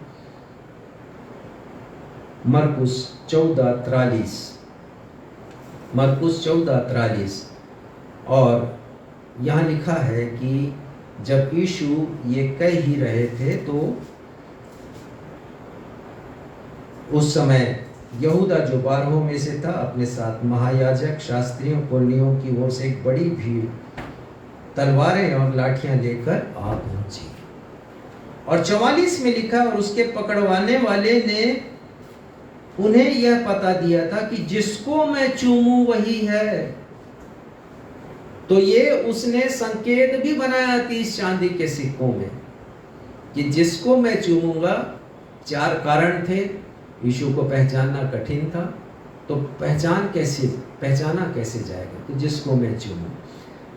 मरकुस 14:43, मरकुस 14:43, और यहाँ लिखा है कि जब यीशु ये कह ही रहे थे तो उस समय यहूदा जो 12 में से था, अपने साथ महायाजक, शास्त्रियों, पुरनियों की ओर से एक बड़ी भीड़ तलवारें और लाठियां लेकर आ पहुंची। और 44 में लिखा, और उसके पकड़वाने वाले ने उन्हें यह पता दिया था कि जिसको मैं चूमूं वही है। तो ये उसने संकेत भी बनाया 30 चांदी के सिक्कों में कि जिसको मैं चूमूंगा। 4 कारण थे, यीशु को पहचानना कठिन था, तो पहचाना कैसे जाएगा, तो जिसको मैं चूमूं।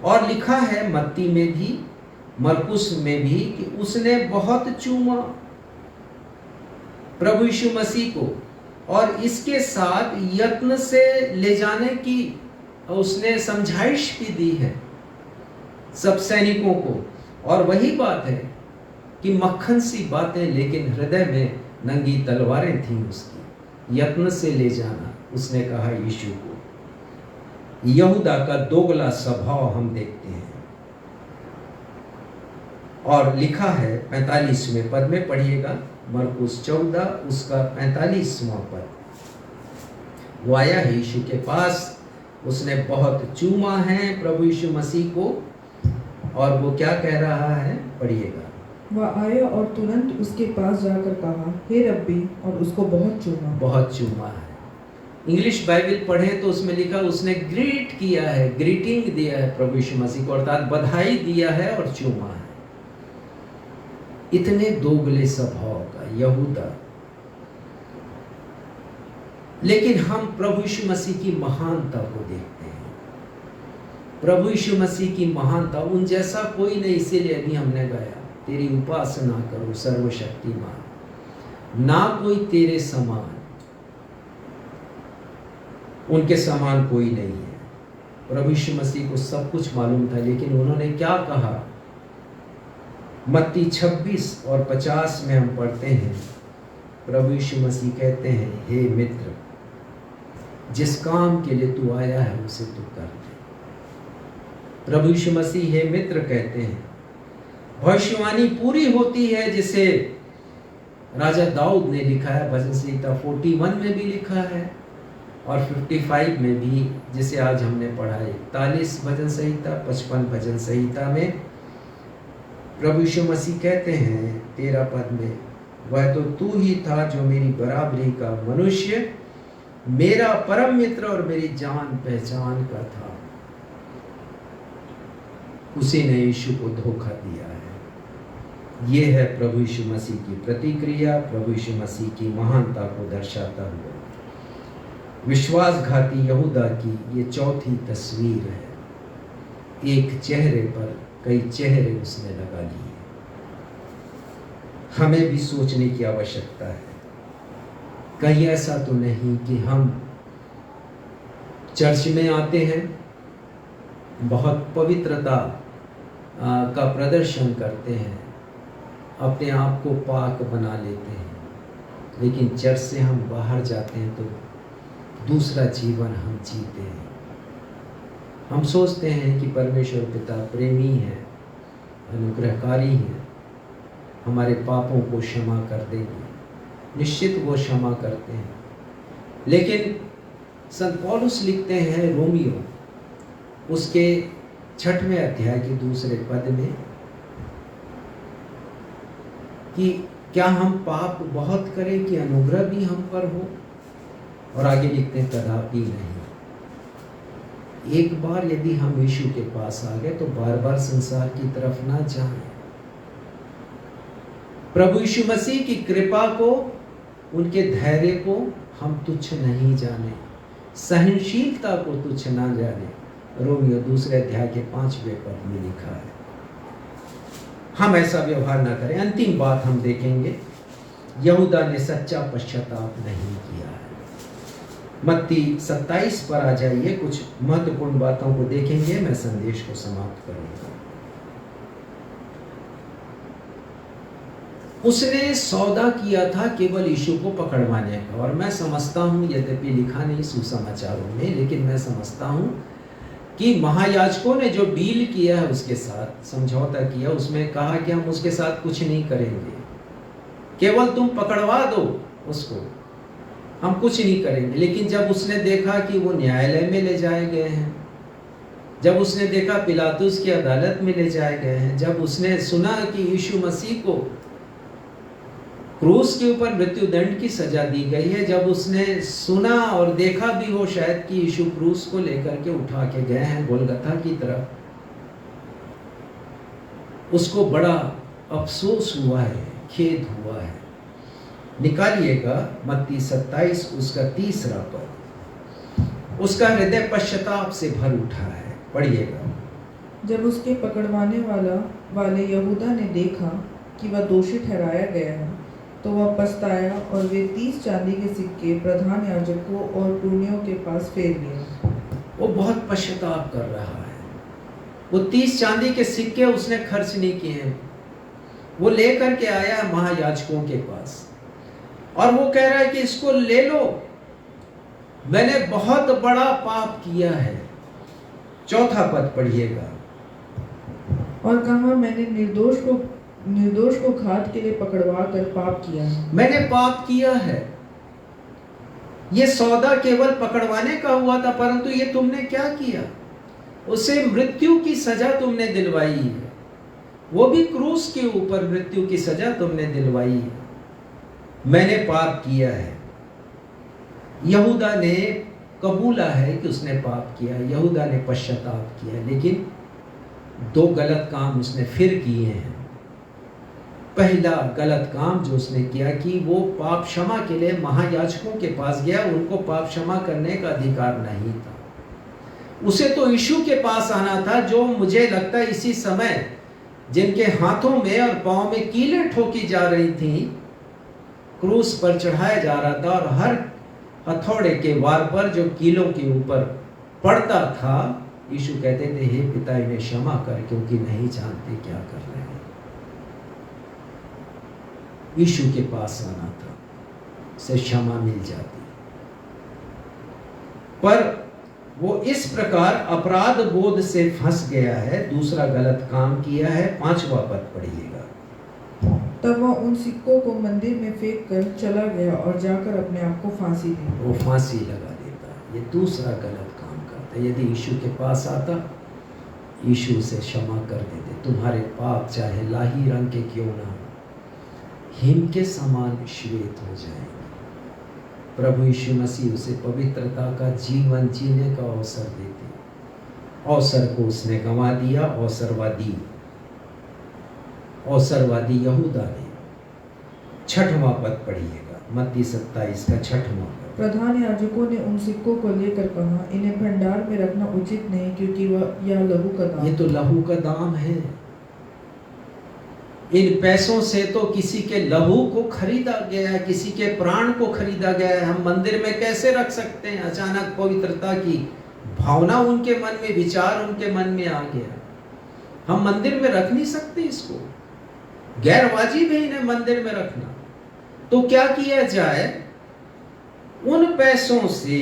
और लिखा है मत्ती में भी, मरकुस में भी, कि उसने बहुत चूमा प्रभु यीशु मसीह को, और इसके साथ यत्न से ले जाने की उसने समझाइश भी दी है सब सैनिकों को। और वही बात है कि मक्खन सी बातें, लेकिन हृदय में नंगी तलवारें थीं उसकी। यत्न से ले जाना उसने कहा यीशु को। यहूदा का दोगला स्वभाव हम देखते हैं। और लिखा है 45वें पद में, पढ़िएगा मरकुस 14 उसका 45वां पद। वो आया है यीशु के पास, उसने बहुत चूमा है प्रभु यीशु मसीह को, और वो क्या कह रहा है, पढ़िएगा। वह आया और तुरंत उसके पास जाकर कहा, हे रब्बी, और उसको बहुत चूमा। बहुत चूमा है। इंग्लिश बाइबल पढ़े तो उसमें लिखा उसने ग्रीट किया है, ग्रीटिंग दिया है प्रभु यीशु मसीह को, अर्थात बधाई दिया है और चूमा है। इतने दोगले स्वभाव का यहूदा। लेकिन हम प्रभु यीशु मसीह की महानता को देखते हैं। प्रभु यीशु मसीह की महानता, उन जैसा कोई नहीं, इसीलिए अभी हमने गाया, तेरी उपासना करो सर्वशक्तिमान, ना कोई तेरे समान, उनके समान कोई नहीं है। प्रभु यीशु मसीह को सब कुछ मालूम था, लेकिन उन्होंने क्या कहा। मत्ती 26 और 50 में हम पढ़ते हैं, प्रभु यीशु मसीह कहते हैं, हे मित्र, जिस काम के लिए तू आया है उसे तू कर दे। प्रभु यीशु मसीह हे मित्र कहते हैं, भविष्यवाणी पूरी होती है जिसे राजा दाऊद ने लिखा है, भजन संहिता 41 में भी लिखा है और 55 में भी, जिसे आज हमने पढ़ा है 41 भजन संहिता, 55 भजन संहिता में प्रभु यीशु मसीह कहते हैं 13 पद में, वह तो तू ही था जो मेरी बराबरी का मनुष्य, मेरा परम मित्र और मेरी जान पहचान का था। उसी ने यीशु को धोखा दिया है। ये है प्रभु यीशु मसीह की प्रतिक्रिया, प्रभु यीशु मसीह की महानता को दर्शाता हुआ विश्वासघाती यहूदा की ये चौथी तस्वीर है। एक चेहरे पर कई चेहरे उसने लगा लिए। हमें भी सोचने की आवश्यकता है, कहीं ऐसा तो नहीं कि हम चर्च में आते हैं, बहुत पवित्रता का प्रदर्शन करते हैं, अपने आप को पाक बना लेते हैं, लेकिन चर्च से हम बाहर जाते हैं तो दूसरा जीवन हम जीते हैं। हम सोचते हैं कि परमेश्वर पिता प्रेमी है, अनुग्रहकारी है, हमारे पापों को क्षमा कर देंगे। निश्चित वो क्षमा करते हैं, लेकिन संत पौलुस लिखते हैं रोमियो उसके 6वें अध्याय के 2 पद में कि क्या हम पाप बहुत करें कि अनुग्रह भी हम पर हो, और आगे लिखते हैं कदापि नहीं। एक बार यदि हम यीशु के पास आ गए तो बार बार संसार की तरफ ना जाएं। प्रभु यीशु मसीह की कृपा को, उनके धैर्य को हम तुच्छ नहीं जाने, सहनशीलता को तुच्छ ना जाने। रोमियो 2 अध्याय के 5वें पद में लिखा है। हम ऐसा व्यवहार ना करें। अंतिम बात हम देखेंगे, यहूदा ने सच्चा पश्चाताप नहीं किया है। मत्ती 27 पर आ जाइए, कुछ महत्वपूर्ण बातों को देखेंगे, मैं संदेश को समाप्त करूंगा। उसने सौदा किया था केवल यीशु को पकड़वाने का, और मैं समझता हूं, यद्यपि लिखा नहीं सुसमाचारों में, लेकिन मैं समझता हूं कि महायाजकों ने जो डील किया है उसके साथ, समझौता किया, उसमें कहा कि हम उसके साथ कुछ नहीं करेंगे, केवल तुम पकड़वा दो उसको, हम कुछ नहीं करेंगे। लेकिन जब उसने देखा कि वो न्यायालय में ले जाए गए हैं, जब उसने देखा पिलातुस की अदालत में ले जाए गए हैं, जब उसने सुना कि यीशु मसीह को क्रूस के ऊपर मृत्यु दंड की सजा दी गई है, जब उसने सुना और देखा भी हो शायद कि यीशु क्रूस को लेकर के उठा के गए हैं गोलगथा की तरफ, उसको बड़ा अफसोस हुआ है, खेद हुआ है। निकालिएगा मत्ती 27 उसका 3 पद। उसका हृदय पश्चाताप से भर उठा है। पढ़िएगा। जब उसके पकड़वाने वाले यहूदा ने देखा कि वह दोषी ठहराया गया है, तो वह पछताया और वे 30 चांदी के सिक्के प्रधान याजकों और पुरनियों के पास फेर लिए। वो बहुत पश्चाताप कर रहा है। वो 30 चांदी के सिक्के उसने खर्च नहीं किए हैं, वो लेकर के आया महायाजकों के पास और वो कह रहा है कि इसको ले लो, मैंने बहुत बड़ा पाप किया है। 4 पद पढ़िएगा। और कहा, मैंने निर्दोष को घात के लिए पकड़वा कर पाप किया है। मैंने पाप किया है। ये सौदा केवल पकड़वाने का हुआ था, परंतु ये तुमने क्या किया, उसे मृत्यु की सजा तुमने दिलवाई है, वो भी क्रूस के ऊपर मृत्यु की सजा तुमने दिलवाई है। मैंने पाप किया है। यहूदा ने कबूला है कि उसने पाप किया है, यहूदा ने पश्चाताप किया है, लेकिन 2 गलत काम उसने फिर किए हैं। पहला गलत काम जो उसने किया कि वो पाप क्षमा के लिए महायाजकों के पास गया, उनको पाप क्षमा करने का अधिकार नहीं था। उसे तो यीशु के पास आना था, जो मुझे लगता है इसी समय जिनके हाथों में और पांव में कीलें ठोकी जा रही थी, क्रूस पर चढ़ाया जा रहा था, और हर हथौड़े के वार पर जो कीलों के ऊपर पड़ता था, यीशु कहते थे, हे पिता इन्हें क्षमा कर, क्योंकि नहीं जानते क्या कर रहे हैं। यीशु के पास आना था, से क्षमा मिल जाती। पर वो इस प्रकार अपराध बोध से फंस गया है, दूसरा गलत काम किया है। 5वां पद पढ़िएगा। तब वह उन सिक्कों को मंदिर में फेंक कर चला गया और जाकर अपने आप को फांसी दी। वो फांसी लगा देता, ये दूसरा गलत काम करता। यदि यीशु के पास आता, यीशु उसे क्षमा कर देते। तुम्हारे पाप चाहे लाही रंग के क्यों ना हो, हिम के समान श्वेत हो जाएंगे। प्रभु यीशु मसीह उसे पवित्रता का जीवन जीने का अवसर देते। अवसर को उसने गंवा दिया। अवसरवादी यहूदा ने। 6वां पद पढ़िएगा, मत्ती 27 का 6वां पद। प्रधान याजकों ने उन सिक्कों को लेकर कहा, इन्हें भंडार में रखना उचित नहीं, क्योंकि यह लहू का दाम। ये तो लहू का दाम है। इन पैसों से तो किसी के लहू को खरीदा गया है, किसी के प्राण को खरीदा गया है। हम मंदिर में कैसे रख सकते हैं? अचानक पवित्रता की भावना उनके मन में, विचार उनके मन में आ गया। हम मंदिर में रख नहीं सकते इसको, गैर वाजिब है इन्हें मंदिर में रखना। तो क्या किया जाए? उन पैसों से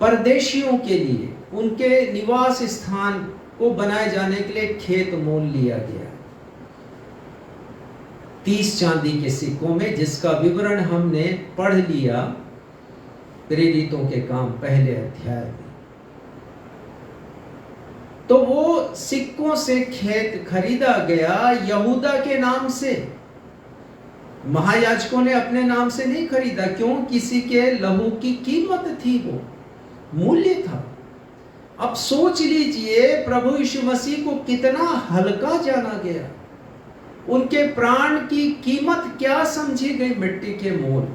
परदेशियों के लिए उनके निवास स्थान को बनाए जाने के लिए खेत मोल लिया गया 30 चांदी के सिक्कों में, जिसका विवरण हमने पढ़ लिया प्रेरितों के काम पहले अध्याय में। तो वो सिक्कों से खेत खरीदा गया यहूदा के नाम से। महायाजकों ने अपने नाम से नहीं खरीदा। क्यों? किसी के लहू की कीमत थी, वो मूल्य था। अब सोच लीजिए प्रभु यीशु मसीह को कितना हल्का जाना गया। उनके प्राण की कीमत क्या समझी गई? मिट्टी के मोल।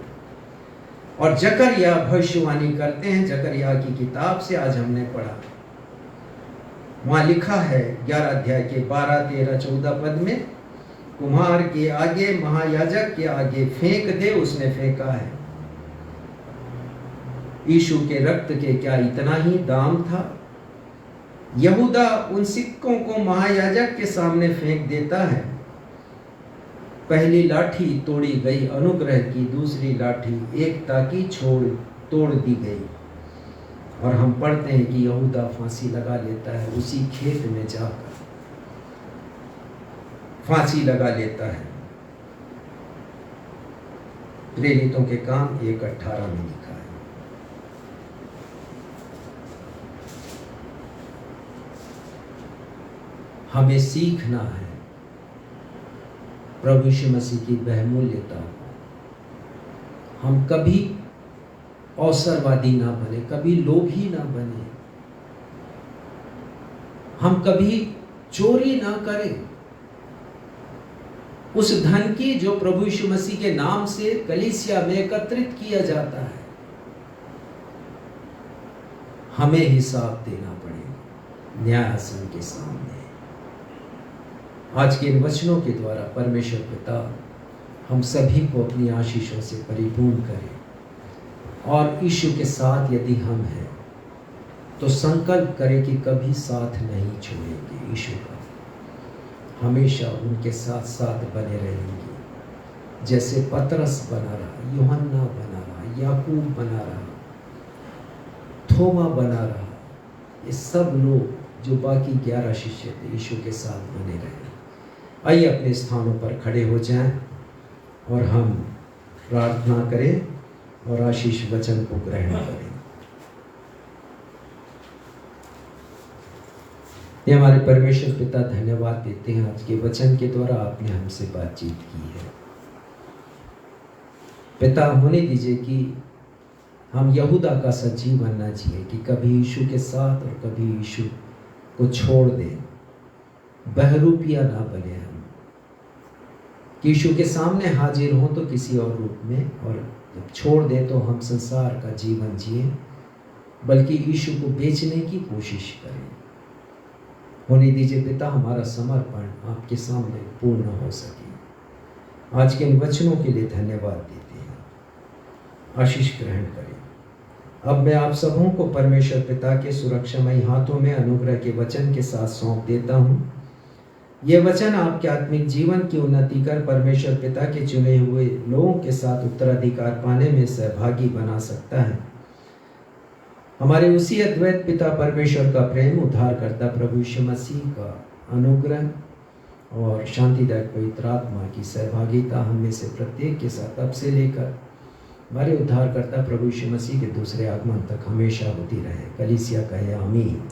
और जकरिया भविष्यवाणी करते हैं, जकरिया की किताब से आज हमने पढ़ा। वहां लिखा है 11 अध्याय के 12, 13, 14 पद में, कुम्हार के आगे, महायाजक के आगे फेंक दे। उसने फेंका है। यीशु के रक्त के क्या इतना ही दाम था? यहूदा उन सिक्कों को महायाजक के सामने फेंक देता है। पहली लाठी तोड़ी गई अनुग्रह की, दूसरी लाठी एकता की तोड़ दी गई। और हम पढ़ते हैं कि यहूदा फांसी लगा लेता है, उसी खेत में जाकर फांसी लगा लेता है। प्रेरितों के काम 1:18 में लिखा है। हमें सीखना है प्रभु यीशु मसीह की बहुमूल्यता। हम कभी अवसरवादी ना बने, कभी लोभी ना बने, हम कभी चोरी ना करें। उस धन की जो प्रभु यीशु मसीह के नाम से कलीसिया में एकत्रित किया जाता है, हमें हिसाब देना पड़ेगा न्यायासन के सामने। आज के इन वचनों के द्वारा परमेश्वर पिता हम सभी को अपनी आशीषों से परिपूर्ण करे। और यीशु के साथ यदि हम हैं तो संकल्प करें कि कभी साथ नहीं छोड़ेंगे। यीशु का हमेशा उनके साथ साथ बने रहेंगे। जैसे पतरस बना रहा, यूहन्ना बना रहा, याकूब बना रहा, थोमा बना रहा, ये सब लोग जो बाकी 11 शिष्य थे यीशु के साथ बने रहे। आइए अपने स्थानों पर खड़े हो जाएं और हम प्रार्थना करें और आशीष वचन को ग्रहण करें। ये हमारे परमेश्वर पिता धन्यवाद देते हैं, आज के वचन के द्वारा आपने हमसे बातचीत की है। पिता, होने दीजिए कि हम यहूदा का सा जीवन न जिए कि कभी यीशु के साथ और कभी यीशु को छोड़ दें। बहरूपिया ना बने हम, कि यीशु के सामने हाजिर हों तो किसी और रूप में, और जब छोड़ दे तो हम संसार का जीवन जिए, बल्कि यीशु को बेचने की कोशिश करें। होने दीजिए पिता, हमारा समर्पण आपके सामने पूर्ण हो सके। आज के इन वचनों के लिए धन्यवाद देते हैं, आशीष ग्रहण करें। अब मैं आप सबों को परमेश्वर पिता के सुरक्षामयी हाथों में अनुग्रह के वचन के साथ सौंप देता हूँ। ये वचन आपके आत्मिक जीवन की उन्नति कर परमेश्वर पिता के चुने हुए लोगों के साथ उत्तराधिकार पाने में सहभागी बना सकता है। हमारे उसी अद्वैत पिता परमेश्वर का प्रेम, उद्धारकर्ता प्रभु यीशु मसीह का अनुग्रह और शांतिदायक पवित्र आत्मा की सहभागिता हम में से प्रत्येक के साथ अब से लेकर हमारे उद्धारकर्ता प्रभु यीशु मसीह के दूसरे आगमन तक हमेशा होती रहे। कलीसिया कहे आमीन।